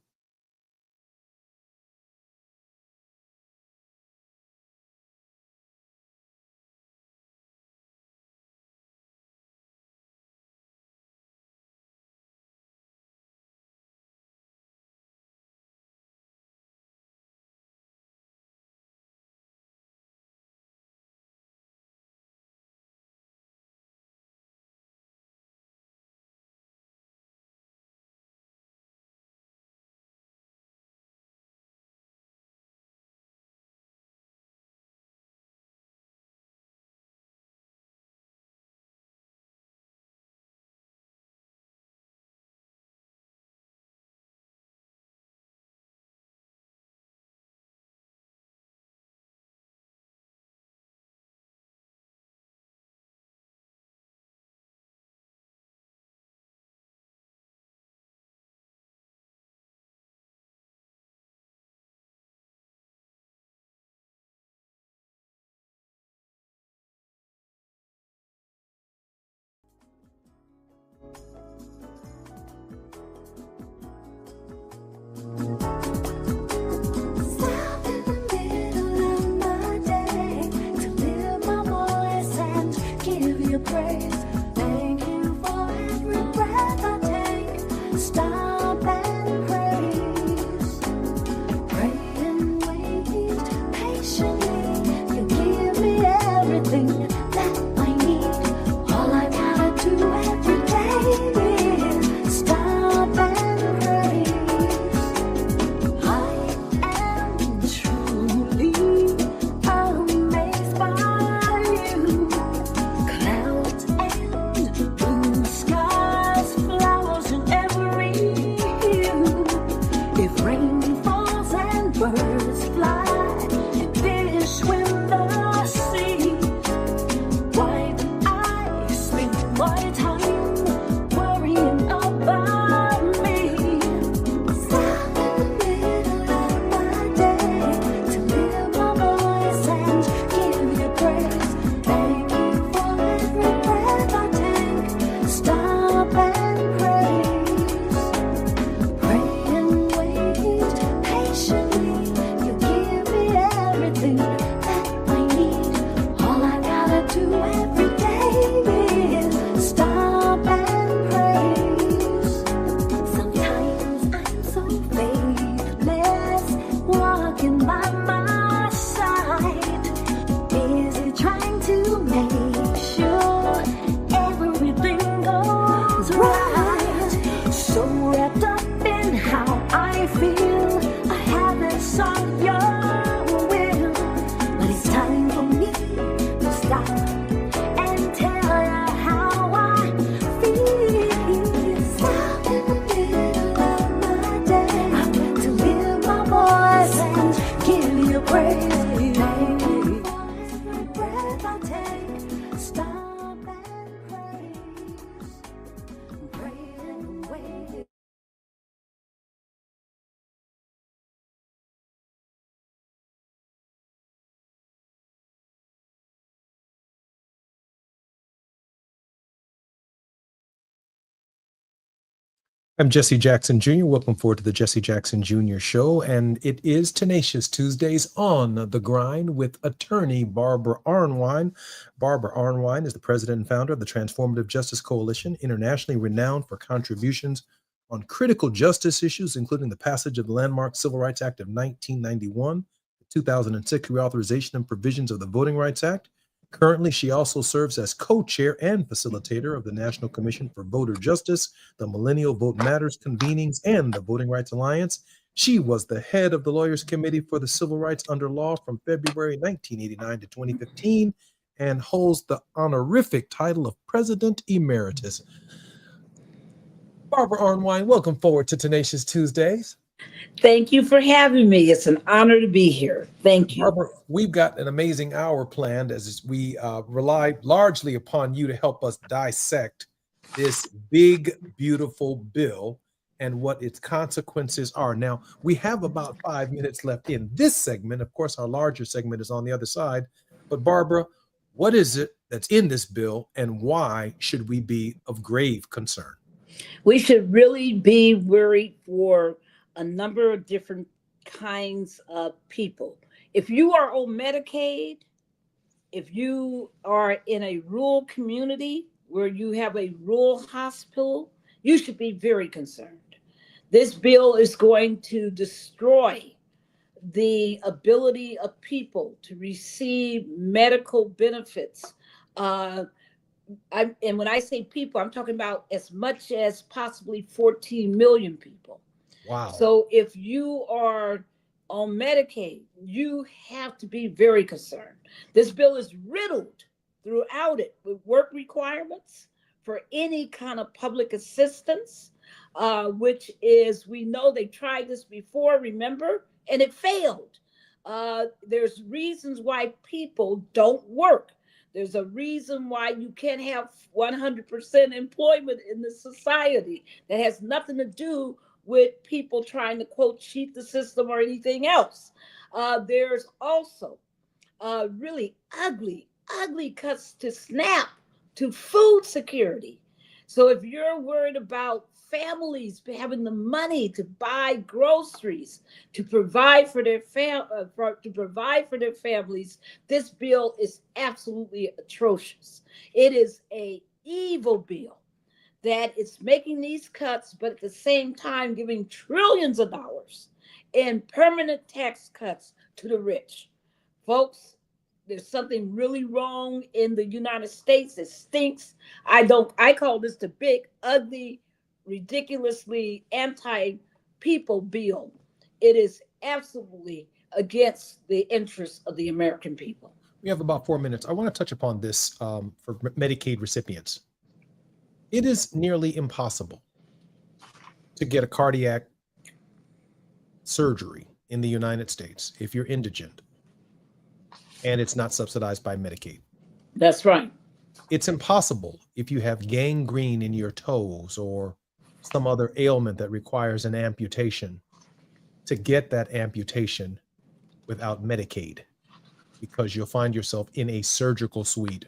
I'm Jesse Jackson Jr. Welcome forward to the Jesse Jackson Jr. Show. And it is Tenacious Tuesdays on the grind with attorney Barbara Arnwine. Barbara Arnwine is the president and founder of the Transformative Justice Coalition, internationally renowned for contributions on critical justice issues, including the passage of the landmark Civil Rights Act of 1991, the 2006 reauthorization and provisions of the Voting Rights Act. Currently, she also serves as co-chair and facilitator of the National Commission for Voter Justice, the Millennial Vote Matters convenings, and the Voting Rights Alliance. She was the head of the Lawyers Committee for the Civil Rights Under Law from February 1989 to 2015 and holds the honorific title of President Emeritus. Barbara Arnwine, welcome forward to Tenacious Tuesdays. Thank you for having me. It's an honor to be here. Thank you. Barbara, we've got an amazing hour planned as we rely largely upon you to help us dissect this big, beautiful bill and what its consequences are. Now, we have about 5 minutes left in this segment. Of course, our larger segment is on the other side. But Barbara, what is it that's in this bill and why should we be of grave concern? We should really be worried for a number of different kinds of people. If you are on Medicaid, if you are in a rural community where you have a rural hospital, you should be very concerned. This bill is going to destroy the ability of people to receive medical benefits. And when I say people, I'm talking about as much as possibly 14 million people. Wow. So if you are on Medicaid, you have to be very concerned. This bill is riddled throughout it with work requirements for any kind of public assistance, which is, we know they tried this before, remember, and it failed. There's reasons why people don't work. There's a reason why you can't have 100% employment in this society that has nothing to do with people trying to, quote, cheat the system or anything else. There's also really ugly cuts to SNAP, to food security. So if you're worried about families having the money to buy groceries, to provide for their families, this bill is absolutely atrocious. It is an evil bill that is making these cuts, but at the same time giving trillions of dollars in permanent tax cuts to the rich. Folks, there's something really wrong in the United States. It stinks. I call this the big, ugly, ridiculously anti-people bill. It is absolutely against the interests of the American people. We have about 4 minutes. I want to touch upon this for Medicaid recipients. It is nearly impossible to get a cardiac surgery in the United States if you're indigent and it's not subsidized by Medicaid. That's right. It's impossible if you have gangrene in your toes or some other ailment that requires an amputation to get that amputation without Medicaid, because you'll find yourself in a surgical suite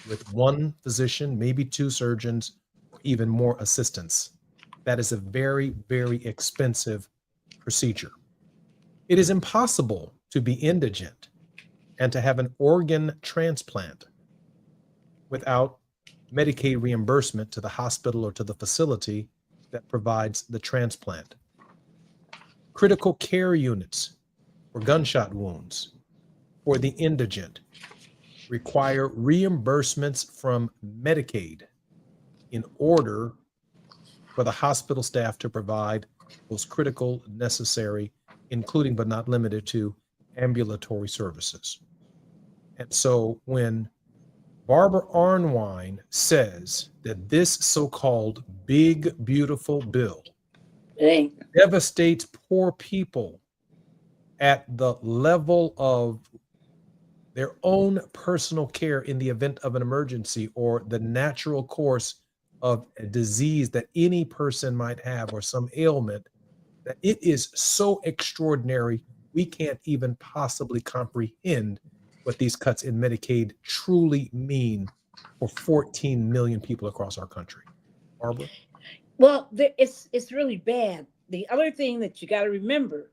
with one physician, maybe two surgeons, even more assistants. That is a very, very expensive procedure. It is impossible to be indigent and to have an organ transplant without Medicaid reimbursement to the hospital or to the facility that provides the transplant. Critical care units for gunshot wounds for the indigent require reimbursements from Medicaid in order for the hospital staff to provide those critical, necessary, including but not limited to ambulatory services. And so when Barbara Arnwine says that this so-called big, beautiful bill devastates poor people at the level of their own personal care in the event of an emergency or the natural course of a disease that any person might have or some ailment, that it is so extraordinary, we can't even possibly comprehend what these cuts in Medicaid truly mean for 14 million people across our country. Barbara? Well, it's really bad. The other thing that you got to remember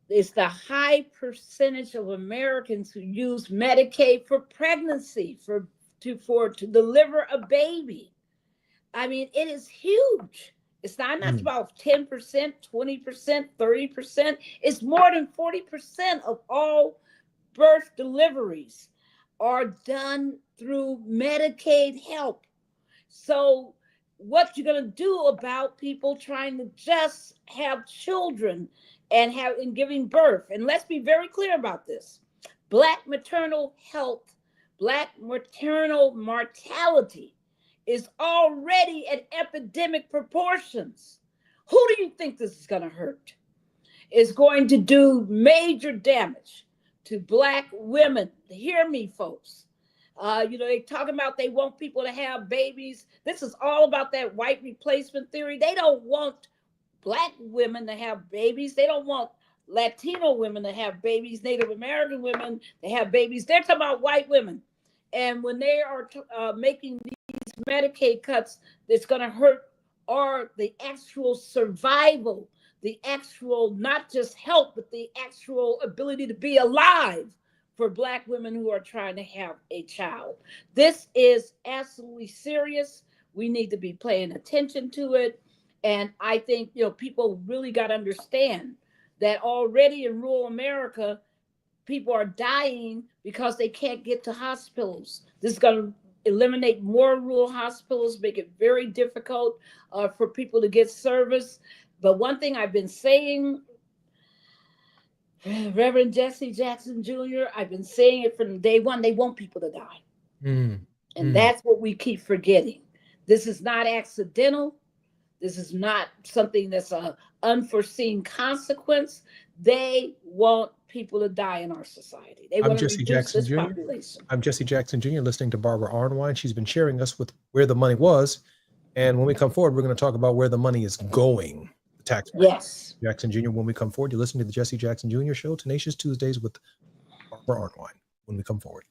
is the high percentage of Americans who use Medicaid for pregnancy, to deliver a baby. I mean, it is huge. It's not about 10%, 20%, 30%. It's more than 40% of all birth deliveries are done through Medicaid help. So what you're going to do about people trying to just have children and giving birth? And let's be very clear about this. Black maternal health, Black maternal mortality is already at epidemic proportions. Who do you think this is going to hurt? It's going to do major damage to Black women. Hear me, folks. They talking about they want people to have babies. This is all about that white replacement theory. They don't want Black women to have babies. They don't want Latino women to have babies, Native American women to have babies. They're talking about white women. And when they are making these Medicaid cuts, that's going to hurt the actual survival, the actual not just health, but the actual ability to be alive for Black women who are trying to have a child. This is absolutely serious. We need to be paying attention to it. And I think, people really got to understand that already in rural America, people are dying because they can't get to hospitals. This is going to eliminate more rural hospitals, make it very difficult for people to get service. But one thing I've been saying, Reverend Jesse Jackson Jr., I've been saying it from day one, they want people to die. And that's what we keep forgetting. This is not accidental. This is not something that's an unforeseen consequence. They want people to die in our society. They want to reduce this population. I'm Jesse Jackson Jr., listening to Barbara Arnwine. She's been sharing us with where the money was. And when we come forward, we're going to talk about where the money is going. The tax. Yes. Jackson Jr., when we come forward, you're listening to the Jesse Jackson Jr. Show, Tenacious Tuesdays with Barbara Arnwine, when we come forward.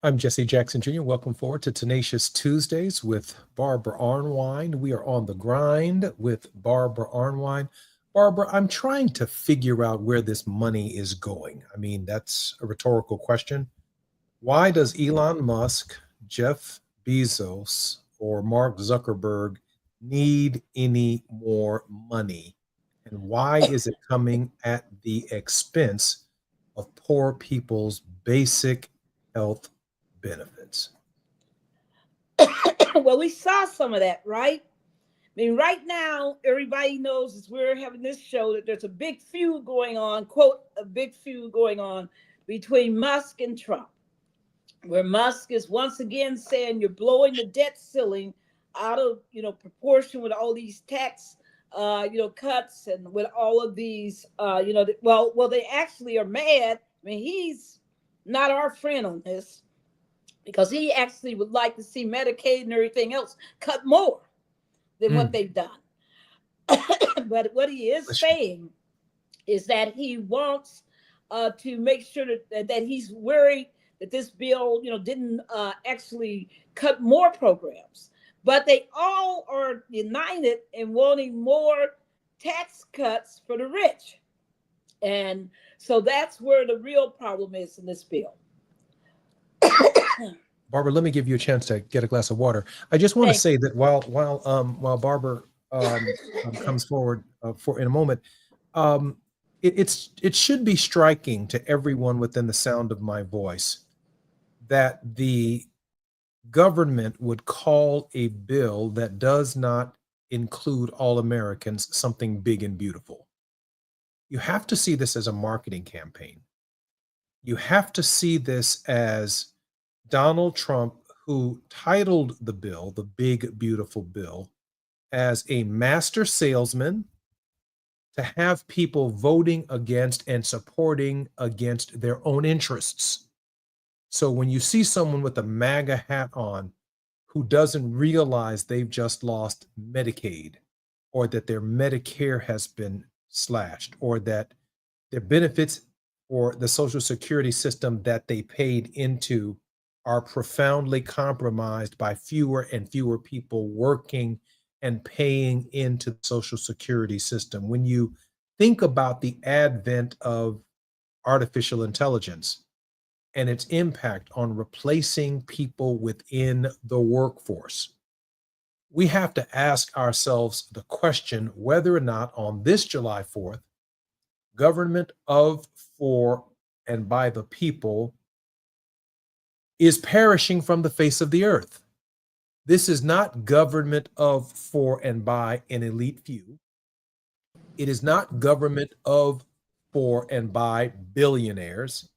I'm Jesse Jackson Jr. Welcome forward to Tenacious Tuesdays with Barbara Arnwine. We are on the grind with Barbara Arnwine. Barbara, I'm trying to figure out where this money is going. I mean, that's a rhetorical question. Why does Elon Musk, Jeff Bezos, or Mark Zuckerberg need any more money? And why is it coming at the expense of poor people's basic health benefits? Well, we saw some of that, right? I mean, right now, everybody knows as we're having this show that there's a big feud going on, quote, a big feud going on between Musk and Trump, where Musk is once again saying you're blowing the debt ceiling out of, proportion with all these tax, cuts and with all of these, well, they actually are mad. I mean, he's not our friend on this because he actually would like to see Medicaid and everything else cut more than what they've done. But what he is saying is that he wants to make sure that he's worried that this bill, didn't actually cut more programs. But they all are united in wanting more tax cuts for the rich. And so that's where the real problem is in this bill. Barbara, let me give you a chance to get a glass of water. I just want to say that while Barbara comes forward for in a moment, it should be striking to everyone within the sound of my voice that the government would call a bill that does not include all Americans something big and beautiful. You have to see this as a marketing campaign. You have to see this as Donald Trump, who titled the bill, the Big Beautiful Bill, as a master salesman to have people voting against and supporting against their own interests. So when you see someone with a MAGA hat on who doesn't realize they've just lost Medicaid, or that their Medicare has been slashed, or that their benefits or the Social Security system that they paid into are profoundly compromised by fewer and fewer people working and paying into the Social Security system. When you think about the advent of artificial intelligence and its impact on replacing people within the workforce, we have to ask ourselves the question whether or not on this July 4th, government of, for, and by the people is perishing from the face of the earth. This is not government of, for, and by an elite few. It is not government of, for, and by billionaires,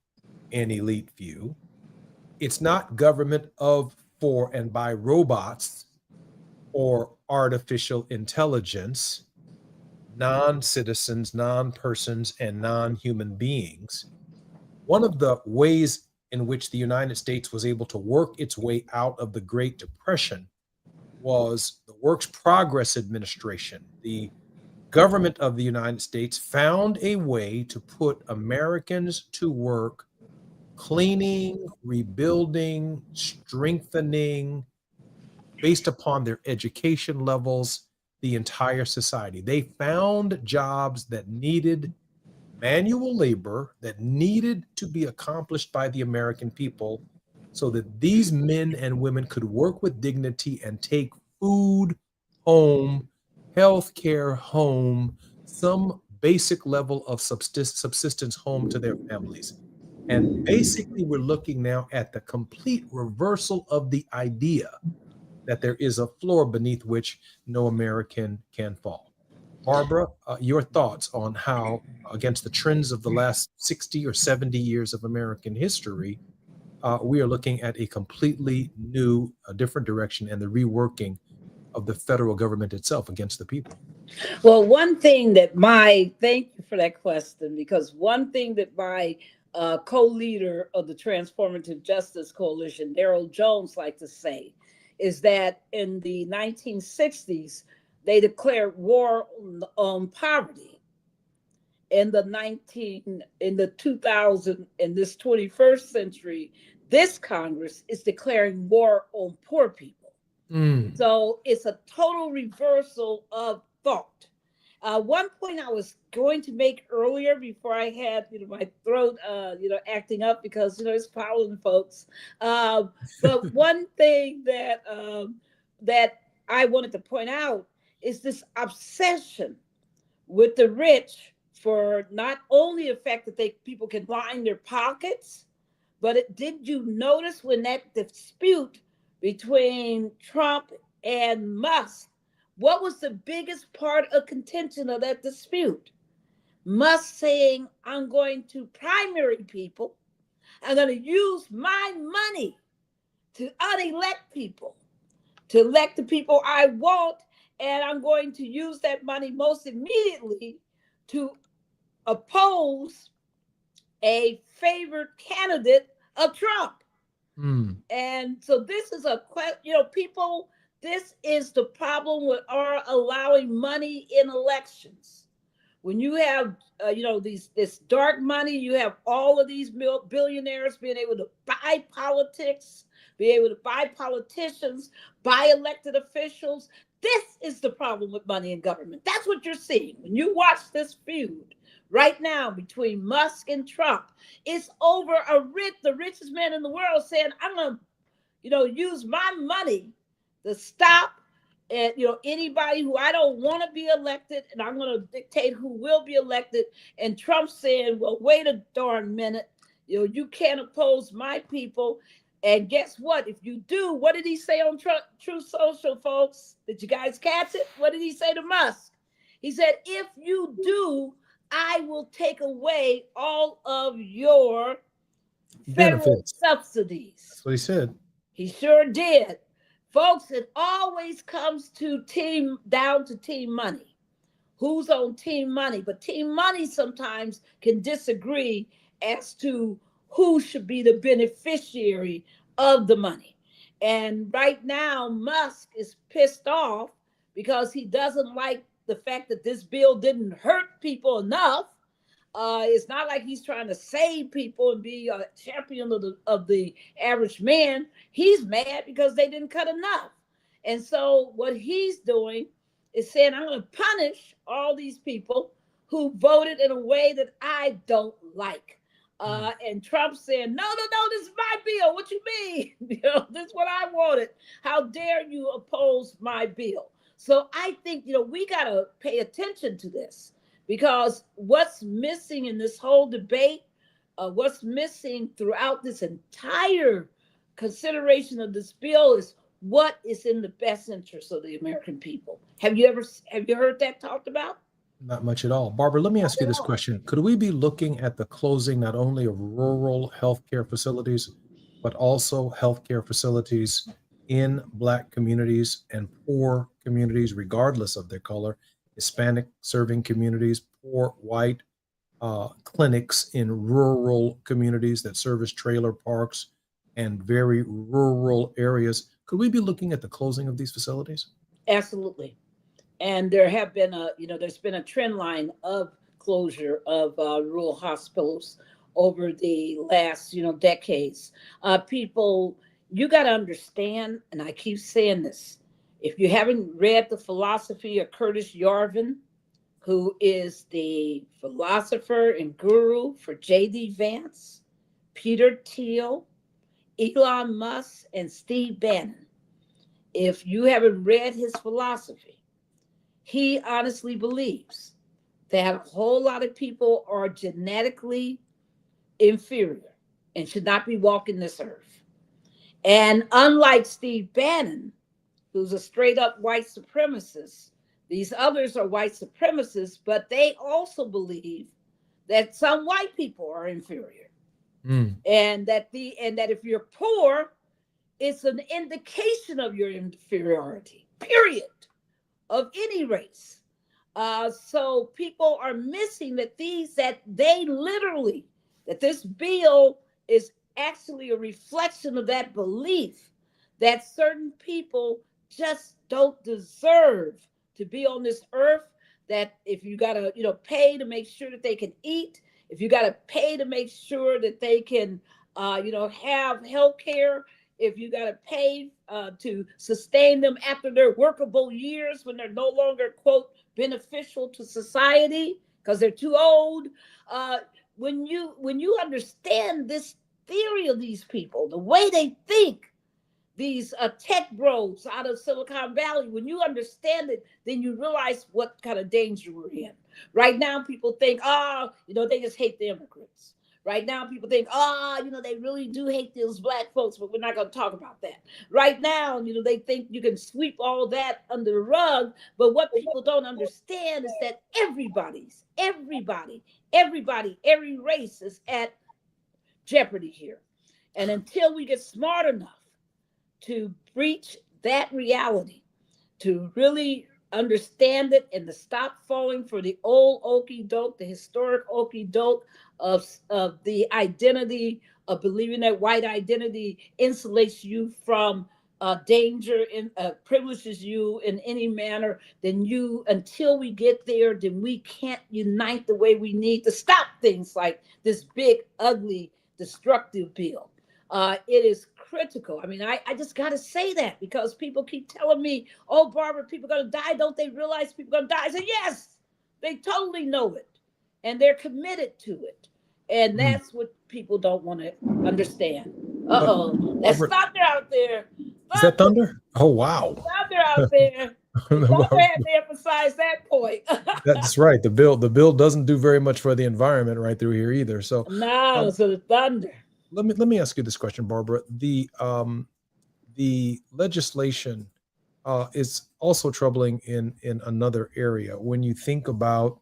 an elite few. It's not government of, for, and by robots or artificial intelligence, non-citizens, non-persons, and non-human beings. One of the ways in which the United States was able to work its way out of the Great Depression was the Works Progress Administration. The government of the United States found a way to put Americans to work cleaning, rebuilding, strengthening, based upon their education levels, the entire society. They found jobs that needed manual labor, that needed to be accomplished by the American people, so that these men and women could work with dignity and take food home, health care home, some basic level of subsistence home to their families. And basically, we're looking now at the complete reversal of the idea that there is a floor beneath which no American can fall. Barbara, your thoughts on how, against the trends of the last 60 or 70 years of American history, we are looking at a completely new, different direction and the reworking of the federal government itself against the people? Well, thank you for that question, because one thing that my co-leader of the Transformative Justice Coalition, Daryl Jones, liked to say is that in the 1960s, they declared war on poverty. in the 2000 in this 21st century, this Congress is declaring war on poor people. So it's a total reversal of thought. One point I was going to make earlier before I had, my throat, acting up because, it's pollen, folks. But one thing that I wanted to point out is this obsession with the rich for not only the fact that people can line their pockets, but did you notice when that dispute between Trump and Musk, what was the biggest part of contention of that dispute? Musk saying, I'm going to primary people. I'm going to use my money to unelect people, to elect the people I want. And I'm going to use that money most immediately to oppose a favored candidate of Trump. And so this is people, this is the problem with our allowing money in elections. When you have, this dark money, you have all of these billionaires being able to buy politics, be able to buy politicians, buy elected officials. This is the problem with money in government. That's what you're seeing. When you watch this feud right now between Musk and Trump, it's over the richest man in the world saying, I'm going to, use my money to stop anybody who I don't want to be elected, and I'm going to dictate who will be elected. And Trump saying, well, wait a darn minute. You can't oppose my people. And guess what? If you do, what did he say on Truth Social, folks? Did you guys catch it? What did he say to Musk? He said, if you do, I will take away all of your federal subsidies. That's what he said. He sure did. Folks, it always comes down to team money. Who's on team money? But team money sometimes can disagree as to who should be the beneficiary of the money. And right now, Musk is pissed off because he doesn't like the fact that this bill didn't hurt people enough. It's not like he's trying to save people and be a champion of the average man. He's mad because they didn't cut enough. And so what he's doing is saying, I'm going to punish all these people who voted in a way that I don't like. And Trump saying, no, this is my bill. What you mean? This is what I wanted. How dare you oppose my bill? So I think, we got to pay attention to this, because what's missing in this whole debate, what's missing throughout this entire consideration of this bill is what is in the best interest of the American people. Have you heard that talked about? Not much at all. Barbara, let me ask you this question. Could we be looking at the closing not only of rural healthcare facilities, but also healthcare facilities in Black communities and poor communities, regardless of their color, Hispanic serving communities, poor white clinics in rural communities that service trailer parks and very rural areas? Could we be looking at the closing of these facilities? Absolutely. And there have been there's been a trend line of closure of rural hospitals over the last, decades. People, you got to understand, and I keep saying this, if you haven't read the philosophy of Curtis Yarvin, who is the philosopher and guru for J.D. Vance, Peter Thiel, Elon Musk, and Steve Bannon, if you haven't read his philosophy, he honestly believes that a whole lot of people are genetically inferior and should not be walking this earth. And unlike Steve Bannon, who's a straight up white supremacist, these others are white supremacists, but they also believe that some white people are inferior. And that if you're poor, it's an indication of your inferiority, period, of any race. So people are missing that this bill is actually a reflection of that belief that certain people just don't deserve to be on this earth, that if you got to, pay to make sure that they can eat, if you got to pay to make sure that they can, have health care, if you got to pay to sustain them after their workable years when they're no longer, quote, beneficial to society because they're too old. When you understand this theory of these people, the way they think, these tech bros out of Silicon Valley, when you understand it, then you realize what kind of danger we're in. Right now, people think, they just hate the immigrants. Right now, people think, they really do hate those black folks, but we're not going to talk about that. Right now, they think you can sweep all that under the rug. But what people don't understand is that every race is at jeopardy here. And until we get smart enough to breach that reality, to really understand it and to stop falling for the old okey doke, the historic okey doke of the identity of believing that white identity insulates you from danger and privileges you in any manner, then until we get there, then we can't unite the way we need to stop things like this big, ugly, destructive bill. It is critical. I mean, I just got to say that because people keep telling me, oh, Barbara, people are going to die. Don't they realize people are going to die? I said, yes, they totally know it. And they're committed to it. And that's what people don't want to understand. That's thunder out there. Is that thunder? Oh, wow. Thunder out there. Thunder had to emphasize that point. That's right. The bill doesn't do very much for the environment right through here either. So no, so the thunder. Let me ask you this question, Barbara. The legislation is also troubling in another area. When you think about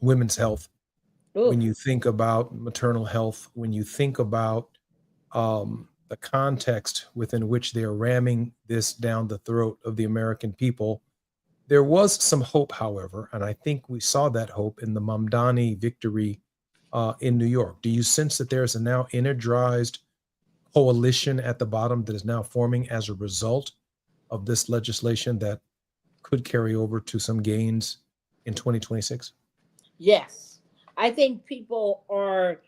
women's health, when you think about maternal health, when you think about the context within which they are ramming this down the throat of the American people, there was some hope, however, and I think we saw that hope in the Mamdani victory in New York. Do you sense that there's a now energized coalition at the bottom that is now forming as a result of this legislation that could carry over to some gains in 2026? Yes. I think people are,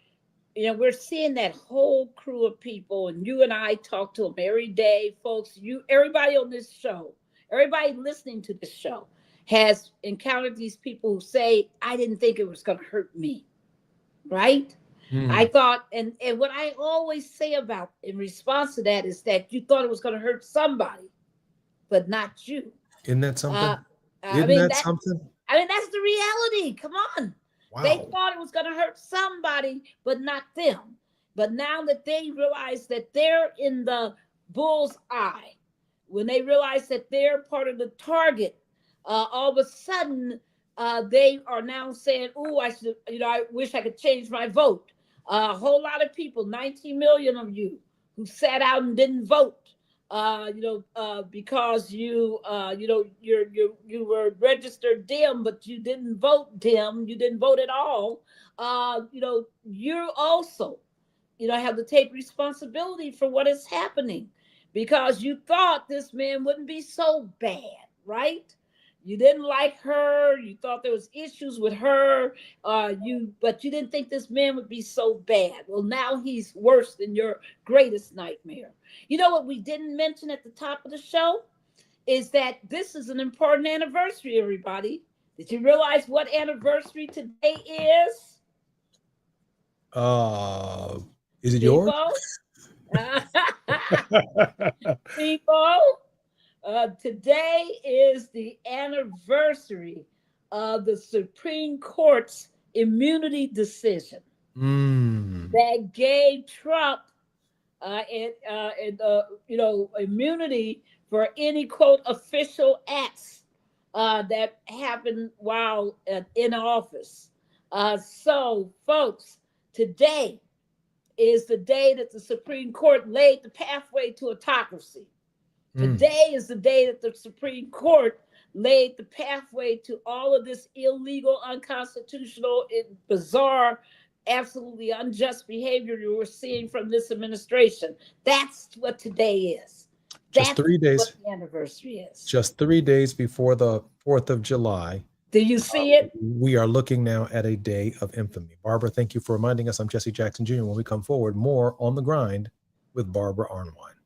we're seeing that whole crew of people, and you and I talk to them every day, folks. Everybody on this show, everybody listening to this show has encountered these people who say, I didn't think it was going to hurt me. Right? I thought, and what I always say about in response to that is that you thought it was going to hurt somebody, but not you. Isn't that something? Something? I mean, that's the reality. Come on. Wow. They thought it was going to hurt somebody, but not them. But now that they realize that they're in the bull's eye, when they realize that they're part of the target, all of a sudden, they are now saying, "Oh, I wish I could change my vote." A whole lot of people, 19 million of you, who sat out and didn't vote, because you were registered Dem, but you didn't vote Dem, you didn't vote at all. You're also, have to take responsibility for what is happening, because you thought this man wouldn't be so bad, right? You didn't like her. You thought there was issues with her. But you didn't think this man would be so bad. Well, now he's worse than your greatest nightmare. You know what we didn't mention at the top of the show is that this is an important anniversary, everybody. Did you realize what anniversary today is? Is it yours? People. Today is the anniversary of the Supreme Court's immunity decision that gave Trump immunity for any, quote, official acts that happened while in office. So, folks, today is the day that the Supreme Court laid the pathway to autocracy. Today is the day that the Supreme Court laid the pathway to all of this illegal, unconstitutional, bizarre, absolutely unjust behavior you were seeing from this administration. That's what today is. Just 3 days. What the anniversary is. Just 3 days before the 4th of July, Do you see it? We are looking now at a day of infamy. Barbara, thank you for reminding us. I'm Jesse Jackson Jr. When we come forward, more On the Grind with Barbara Arnwine.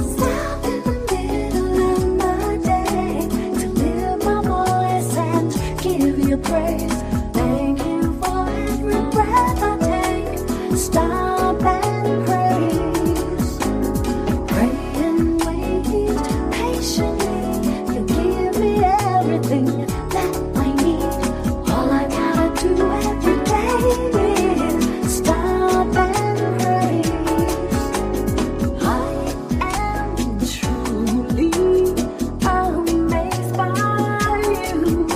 Stop in the middle of my day to lift my voice and give you praise. Thank you for every breath I take. Stop and praise. Pray and wait patiently. You give me everything that I need. All I gotta do every day is stop and praise. I am truly amazed by you.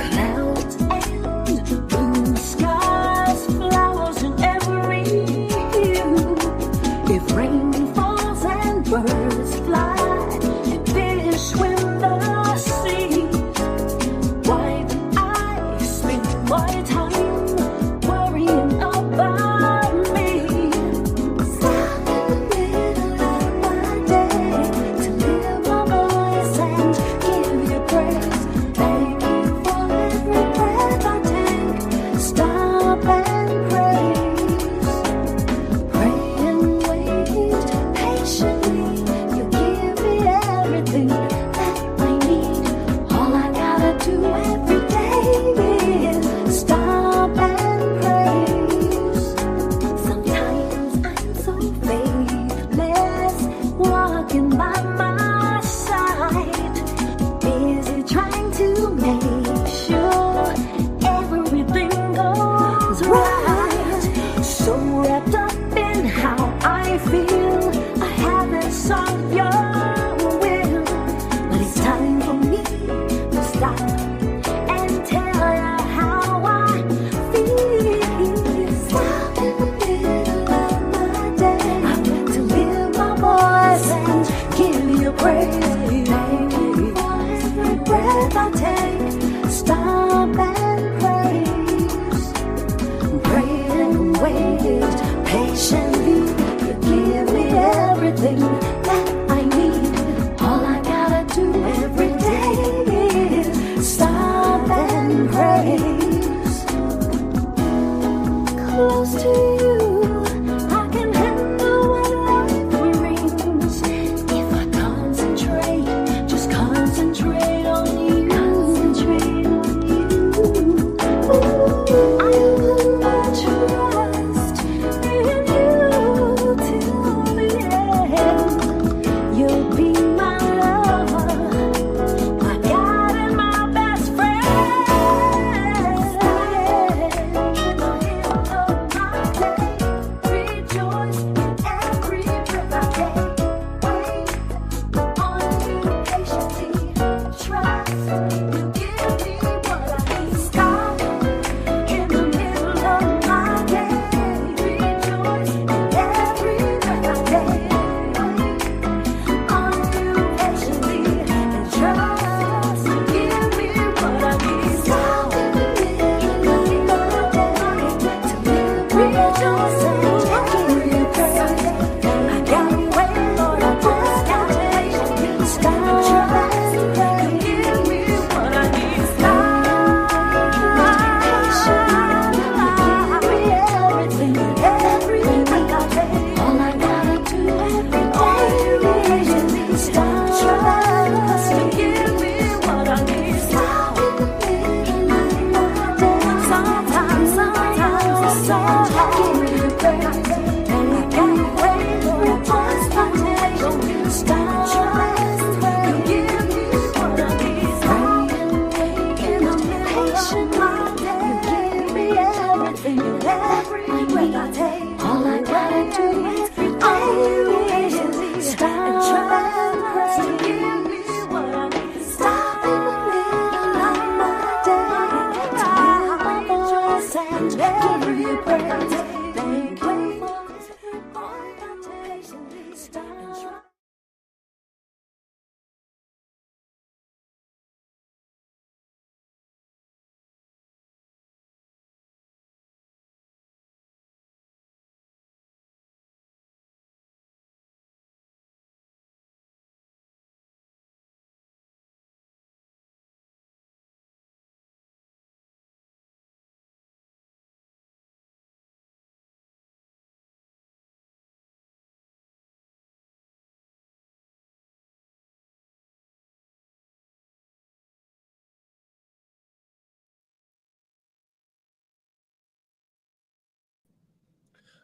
Clouds and blue skies, flowers in every hue.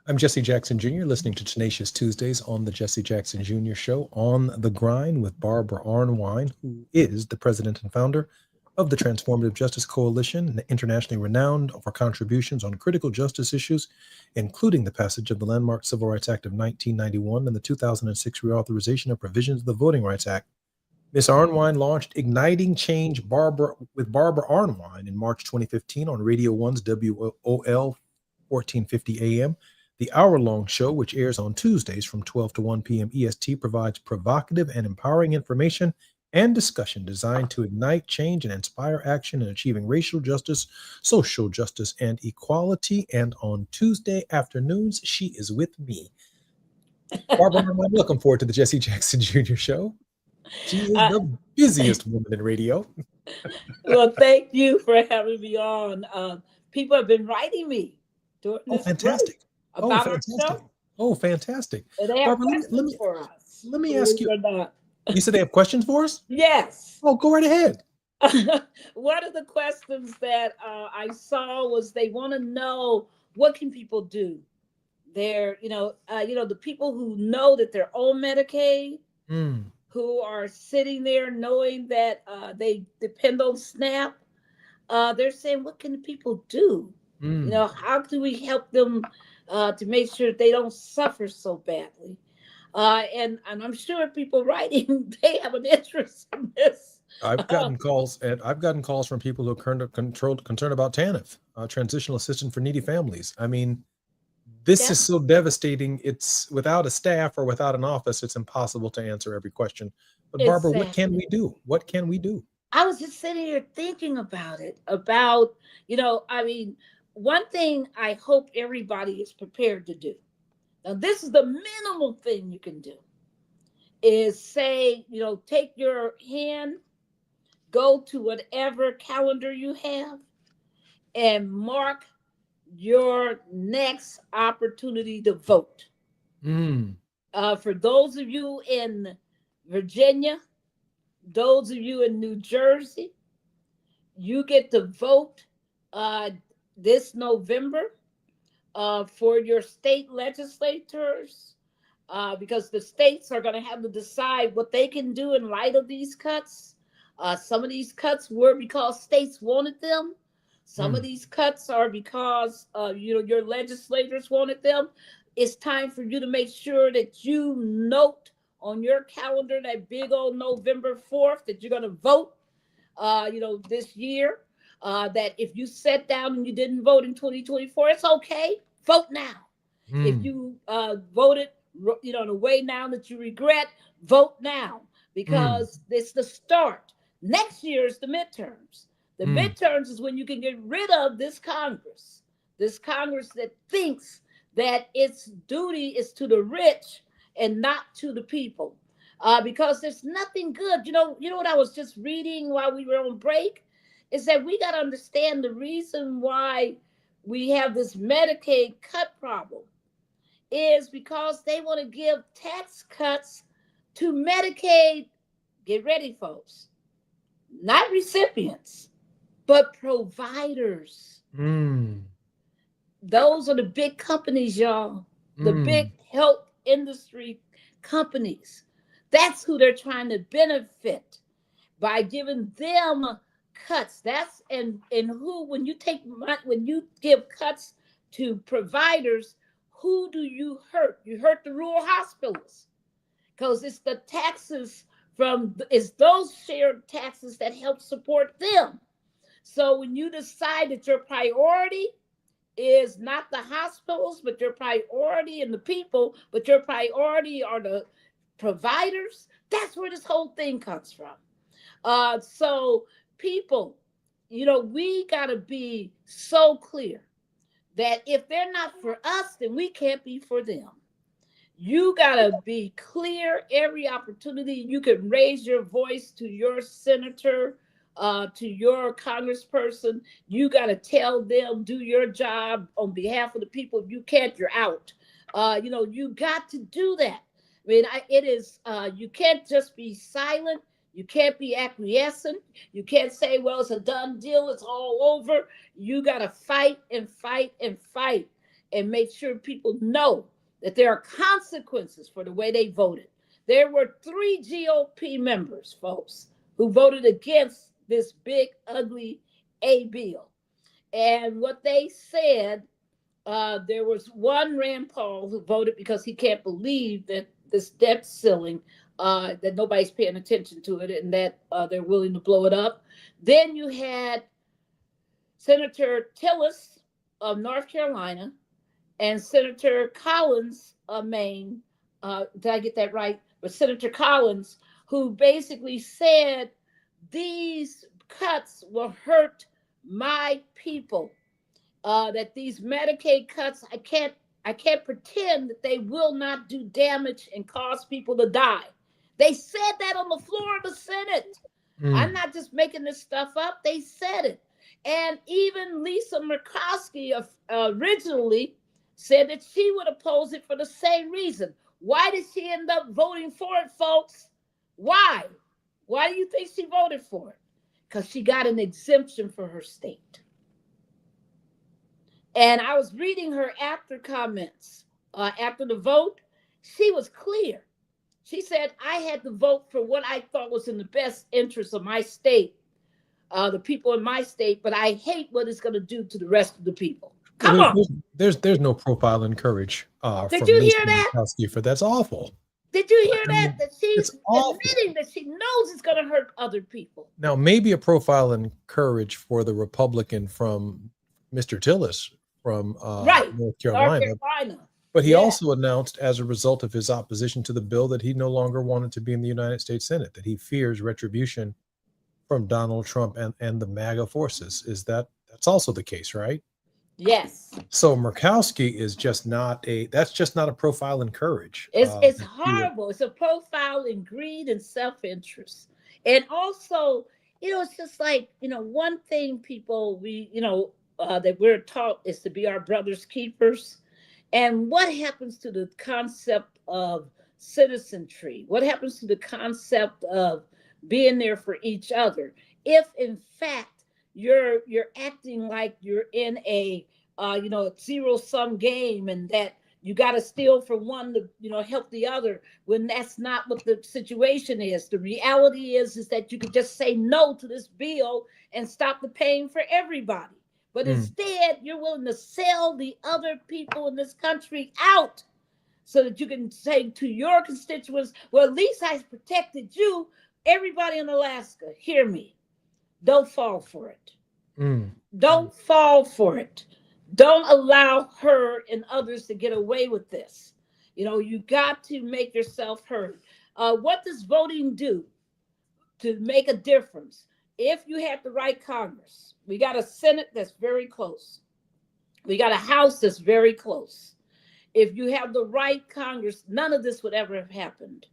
I'm Jesse Jackson Jr., listening to Tenacious Tuesdays on the Jesse Jackson Jr. Show, On the Grind with Barbara Arnwine, who is the president and founder of the Transformative Justice Coalition and internationally renowned for contributions on critical justice issues, including the passage of the landmark Civil Rights Act of 1991 and the 2006 reauthorization of provisions of the Voting Rights Act. Ms. Arnwine launched Igniting Change with Barbara Arnwine in March 2015 on Radio 1's WOL 1450 AM. The hour-long show, which airs on Tuesdays from 12 to 1 p.m. EST, provides provocative and empowering information and discussion designed to ignite change and inspire action in achieving racial justice, social justice, and equality. And on Tuesday afternoons, she is with me. Barbara, I'm looking forward to the Jesse Jackson Jr. Show. She is the busiest woman in radio. Well, thank you for having me on. People have been writing me during Oh, this fantastic. break about our fantastic. show. Oh, fantastic. And they have Barbara, questions for us. let me ask believe you. it or not. You said they have questions for us? Yes. Oh, go right ahead. One of the questions that I saw was they want to know, what can people do? They're, the people who know that they're on Medicaid, who are sitting there knowing that they depend on SNAP. They're saying, what can people do? How do we help them to make sure they don't suffer so badly? And I'm sure people writing, they have an interest in this. I've gotten calls from people who are concerned about TANF, transitional assistance for needy families. I mean, this is so devastating. It's without a staff or without an office, it's impossible to answer every question. But Barbara, what can we do? What can we do? I was just sitting here thinking about it, one thing I hope everybody is prepared to do. Now, this is the minimal thing you can do, is say, take your hand, go to whatever calendar you have, and mark your next opportunity to vote. For those of you in Virginia, those of you in New Jersey, you get to vote this November for your state legislators, because the states are going to have to decide what they can do in light of these cuts. Some of these cuts were because states wanted them. Some of these cuts are because your legislators wanted them. It's time for you to make sure that you note on your calendar that big old November 4th that you're going to vote, this year. That if you sat down and you didn't vote in 2024, it's okay. Vote now. If you voted, in a way now that you regret, vote now, because it's the start. Next year is the midterms. The midterms is when you can get rid of this Congress that thinks that its duty is to the rich and not to the people, because there's nothing good. You know what I was just reading while we were on break is that we got to understand the reason why we have this Medicaid cut problem is because they want to give tax cuts to Medicaid. Get ready, folks. Not recipients, but providers. Those are the big companies, y'all. The big health industry companies. That's who they're trying to benefit by giving them cuts. That's and who, when you give cuts to providers, who do you hurt? You hurt the rural hospitals, because it's the taxes it's those shared taxes that help support them. So when you decide that your priority is not the hospitals, but your priority and the people, but your priority are the providers, that's where this whole thing comes from. So people, we got to be so clear that if they're not for us, then we can't be for them. You got to be clear every opportunity you can raise your voice to your senator, to your congressperson. You got to tell them, do your job on behalf of the people. If you can't, you're out. You got to do that. I mean, you can't just be silent. You can't be acquiescent. You can't say, well, it's a done deal. It's all over. You got to fight and fight and fight. and make sure people know that there are consequences for the way they voted. There were 3 GOP members, folks, who voted against this big, ugly A bill. And what they said, there was one Rand Paul who voted because he can't believe that this debt ceiling, that nobody's paying attention to it, and that they're willing to blow it up. Then you had Senator Tillis of North Carolina and Senator Collins of Maine. Did I get that right? But Senator Collins, who basically said these cuts will hurt my people. That these Medicaid cuts, I can't pretend that they will not do damage and cause people to die. They said that on the floor of the Senate. I'm not just making this stuff up. They said it. And even Lisa Murkowski originally said that she would oppose it for the same reason. Why did she end up voting for it, folks? Why? Why do you think she voted for it? Because she got an exemption for her state. And I was reading her after comments after the vote. She was clear. She said, I had to vote for what I thought was in the best interest of my state, the people in my state, but I hate what it's going to do to the rest of the people. Come on. There's no profile in courage. Did you hear that? For that's awful. Did you hear that? That she's awful. admitting that she knows it's going to hurt other people. Now, maybe a profile in courage for the Republican from Mr. Tillis from North Carolina. But he also announced, as a result of his opposition to the bill, that he no longer wanted to be in the United States Senate, that he fears retribution from Donald Trump and the MAGA forces. That's also the case, right? Yes. So Murkowski is just not a profile in courage. It's horrible. It's a profile in greed and self-interest. And also, it's just like, one thing people, that we're taught is to be our brother's keepers. And what happens to the concept of citizenry? What happens to the concept of being there for each other? If in fact you're acting like you're in a zero-sum game, and that you got to steal from one to help the other, when that's not what the situation is. The reality is that you could just say no to this bill and stop the pain for everybody. But instead, you're willing to sell the other people in this country out so that you can say to your constituents, well, at least I protected you. Everybody in Alaska, hear me. Don't fall for it. Don't fall for it. Don't allow her and others to get away with this. You got to make yourself heard. What does voting do to make a difference? If you have the right Congress, we got a Senate that's very close. We got a House that's very close. If you have the right Congress, none of this would ever have happened.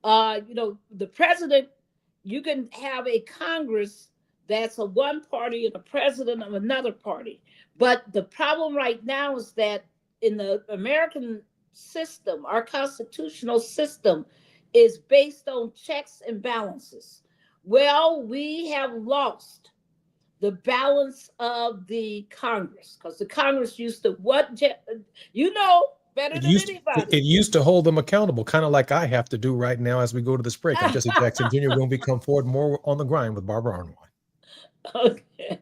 The president, you can have a Congress that's a one party and a president of another party. But the problem right now is that in the American system, our constitutional system is based on checks and balances. Well, we have lost the balance of the Congress, because the Congress used to better than anybody. It used to hold them accountable, kind of like I have to do right now as we go to this break. I'm Jesse Jackson Jr. When we come forward, more on the grind with Barbara Arnwine. Okay.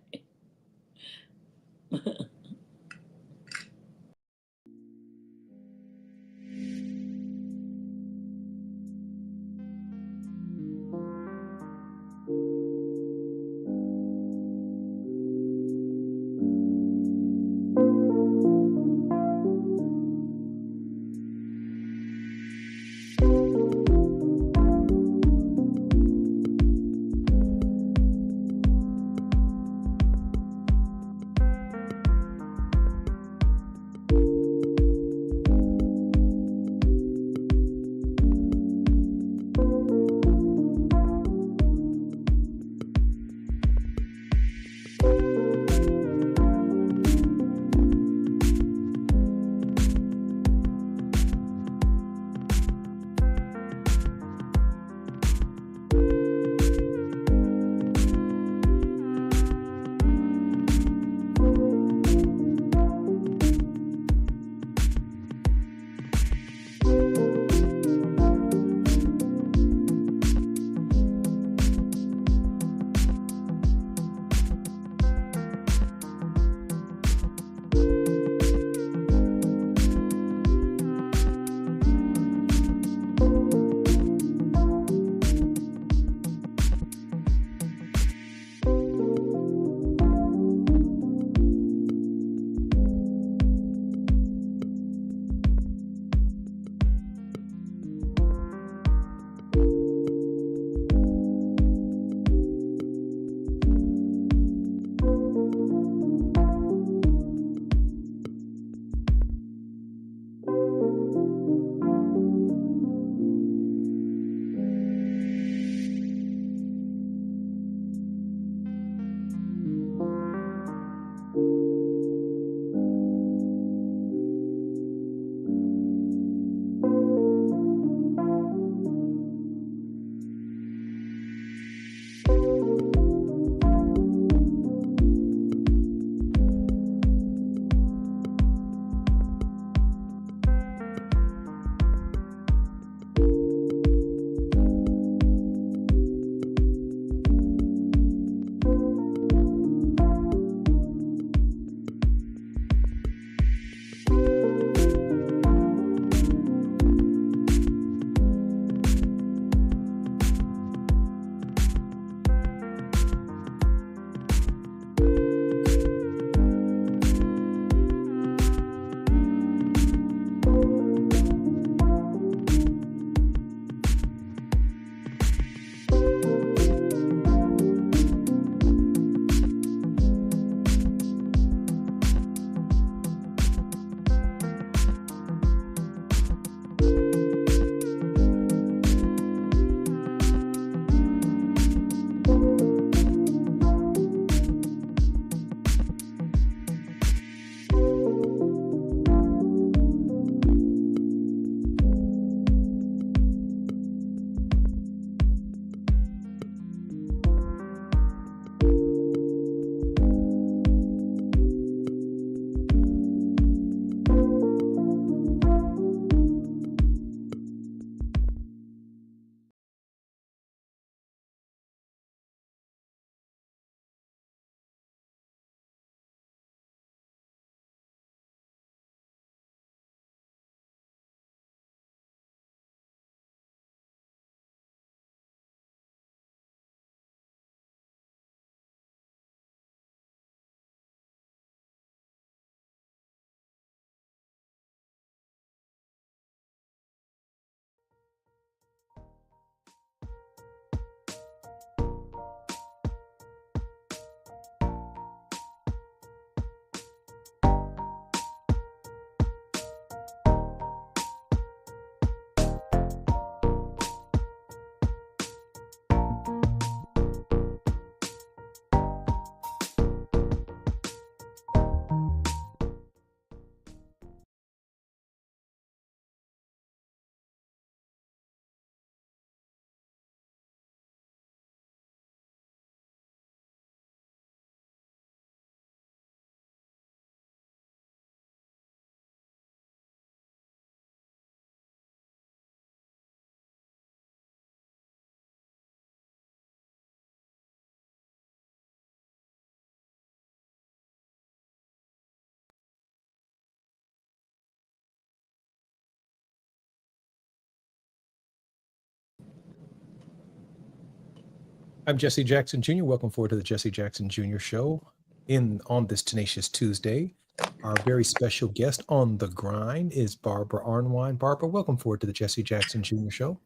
I'm Jesse Jackson Jr. Welcome forward to the Jesse Jackson Jr. Show. On this Tenacious Tuesday, our very special guest on the grind is Barbara Arnwine. Barbara, welcome forward to the Jesse Jackson Jr. Show.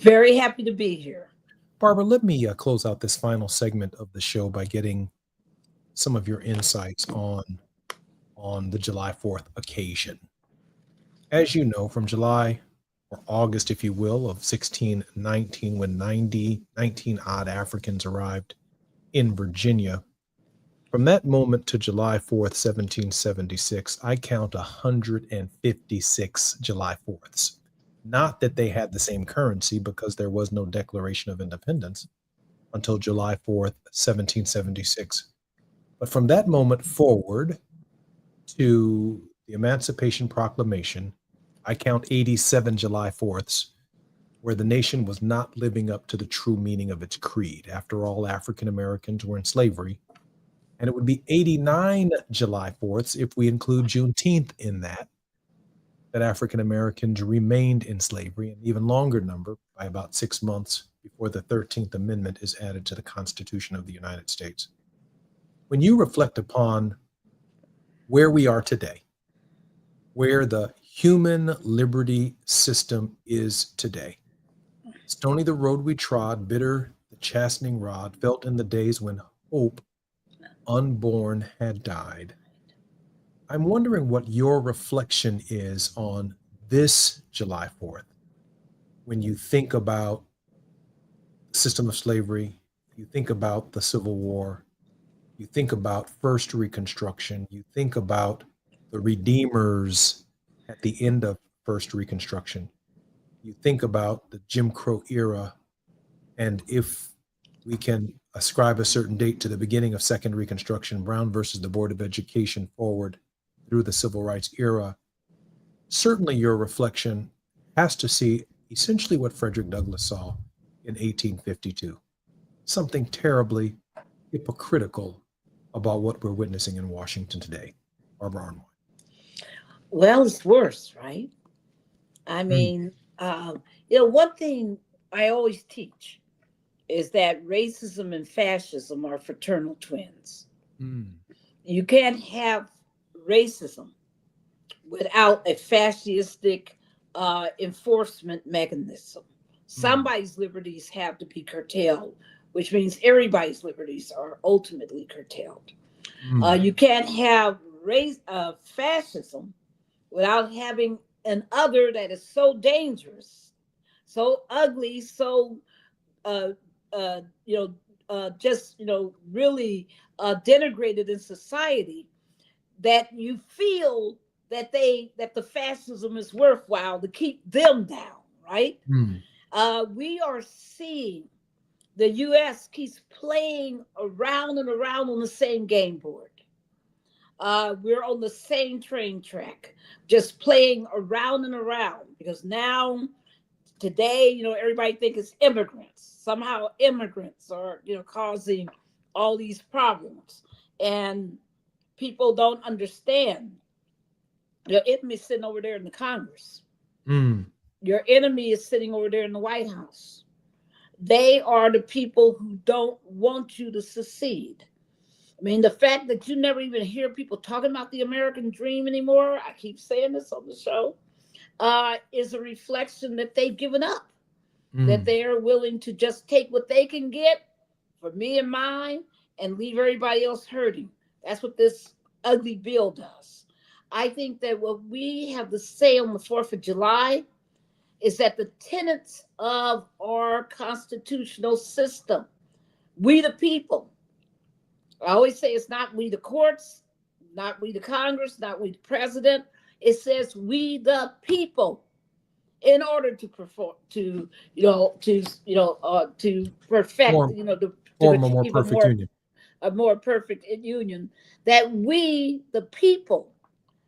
Very happy to be here. Barbara, let me close out this final segment of the show by getting some of your insights on the July 4th occasion. As you know, from July or August, if you will, of 1619, when 19 odd Africans arrived in Virginia, from that moment to July 4th, 1776, I count 156 July 4ths. Not that they had the same currency, because there was no Declaration of Independence until July 4th, 1776. But from that moment forward to the Emancipation Proclamation, I count 87 July 4ths where the nation was not living up to the true meaning of its creed. After all, African Americans were in slavery. And it would be 89 July 4ths, if we include Juneteenth in that African Americans remained in slavery, an even longer number, by about 6 months before the 13th Amendment is added to the Constitution of the United States. When you reflect upon where we are today, where the human liberty system is today, stony the road we trod, bitter the chastening rod, felt in the days when hope unborn had died. I'm wondering what your reflection is on this July 4th when you think about the system of slavery, you think about the Civil War, you think about first Reconstruction, you think about the Redeemers at the end of first Reconstruction, you think about the Jim Crow era, and if we can ascribe a certain date to the beginning of second Reconstruction, Brown versus the Board of Education forward through the Civil Rights era, certainly your reflection has to see essentially what Frederick Douglass saw in 1852, something terribly hypocritical about what we're witnessing in Washington today. Barbara Arnwine. Well, it's worse, right? I mean, one thing I always teach is that racism and fascism are fraternal twins. You can't have racism without a fascistic enforcement mechanism. Somebody's liberties have to be curtailed, which means everybody's liberties are ultimately curtailed. You can't have fascism without having an other that is so dangerous, so ugly, so really denigrated in society, that you feel that the fascism is worthwhile to keep them down, right? We are seeing the U.S. keeps playing around and around on the same game board. We're on the same train track, just playing around and around, because now, today, everybody thinks it's immigrants. Somehow immigrants are, causing all these problems. And people don't understand. Your enemy is sitting over there in the Congress. Your enemy is sitting over there in the White House. They are the people who don't want you to succeed. I mean, the fact that you never even hear people talking about the American dream anymore, I keep saying this on the show, is a reflection that they've given up, that they are willing to just take what they can get for me and mine and leave everybody else hurting. That's what this ugly bill does. I think that what we have to say on the 4th of July is that the tenets of our constitutional system, we the people, I always say it's not we the courts, not we the Congress, not we the president. It says we the people, in order to perform, to perfect, form a more perfect union. A more perfect union, that we the people,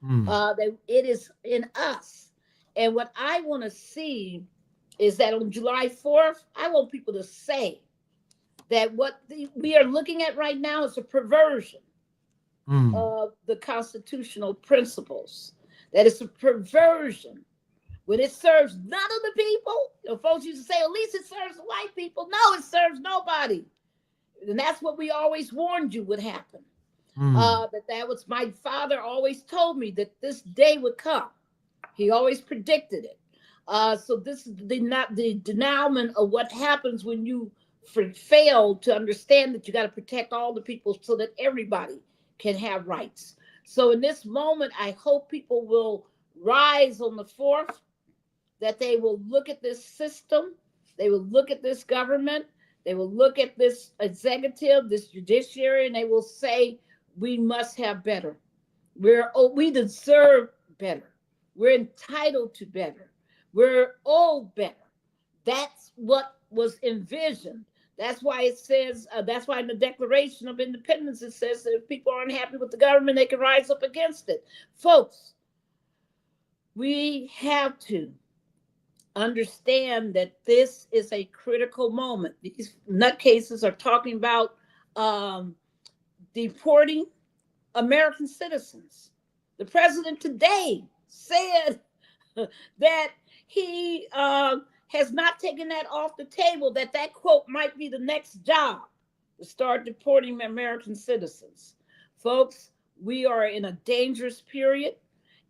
that it is in us. And what I want to see is that on July 4th, I want people to say that what we are looking at right now is a perversion of the constitutional principles. That it's a perversion when it serves none of the people. Folks used to say, at least it serves the white people. No, it serves nobody. And that's what we always warned you would happen. Mm. That was my father always told me that this day would come. He always predicted it. So this is the denouement of what happens when you fail to understand that you got to protect all the people so that everybody can have rights. So in this moment, I hope people will rise on the 4th, that they will look at this system, they will look at this government, they will look at this executive, this judiciary, and they will say, we must have better. We deserve better. We're entitled to better. We're owed better. That's what was envisioned. That's why it says, that's why in the Declaration of Independence, it says that if people aren't happy with the government, they can rise up against it. Folks, we have to understand that this is a critical moment. These nutcases are talking about deporting American citizens. The president today said that he has not taken that off the table, that quote might be the next job, to start deporting American citizens. Folks, we are in a dangerous period,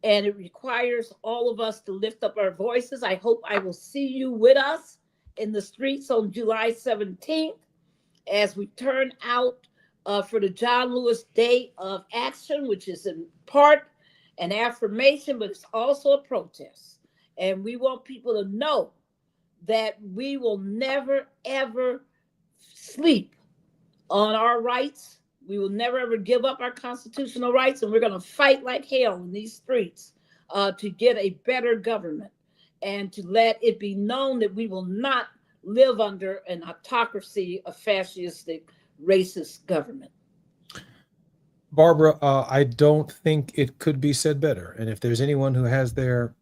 and it requires all of us to lift up our voices. I hope I will see you with us in the streets on July 17th as we turn out for the John Lewis Day of Action, which is in part an affirmation, but it's also a protest. And we want people to know that we will never, ever sleep on our rights. We will never, ever give up our constitutional rights, and we're going to fight like hell in these streets to get a better government and to let it be known that we will not live under an autocracy, a fascistic, racist government. Barbara, I don't think it could be said better. And if there's anyone who has their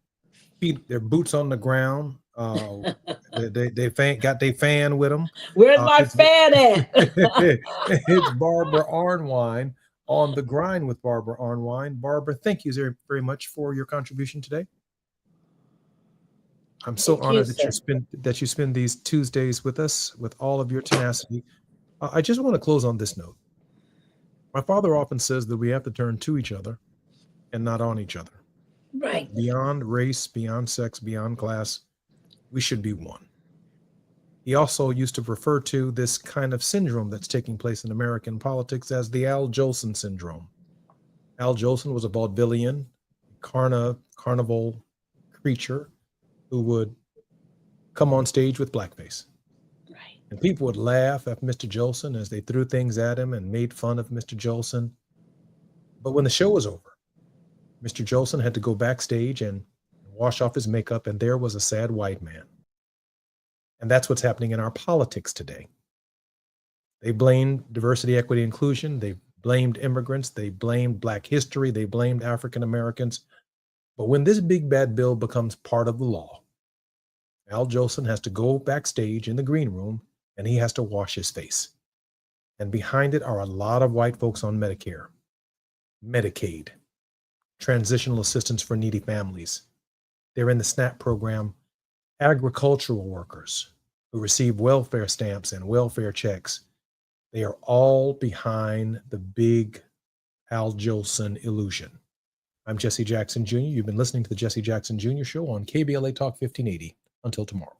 feet, their boots on the ground, they got their fan with them. Where's my fan at? It's Barbara Arnwine on The Grind with Barbara Arnwine. Barbara, thank you very, very much for your contribution today. I'm so honored that you spend these Tuesdays with us with all of your tenacity. I just want to close on this note. My father often says that we have to turn to each other and not on each other. Right. Beyond race, beyond sex, beyond class, we should be one. He also used to refer to this kind of syndrome that's taking place in American politics as the Al Jolson syndrome. Al Jolson was a vaudevillian, carnival creature who would come on stage with blackface. Right. And people would laugh at Mr. Jolson as they threw things at him and made fun of Mr. Jolson. But when the show was over, Mr. Jolson had to go backstage and wash off his makeup, and there was a sad white man. And that's what's happening in our politics today. They blamed diversity, equity, inclusion. They blamed immigrants. They blamed Black history. They blamed African Americans. But when this big bad bill becomes part of the law, Al Jolson has to go backstage in the green room and he has to wash his face. And behind it are a lot of white folks on Medicare, Medicaid, transitional assistance for needy families. They're in the SNAP program, agricultural workers who receive welfare stamps and welfare checks. They are all behind the big Al Jolson illusion. I'm Jesse Jackson Jr. You've been listening to the Jesse Jackson Jr. Show on KBLA Talk 1580. Until tomorrow.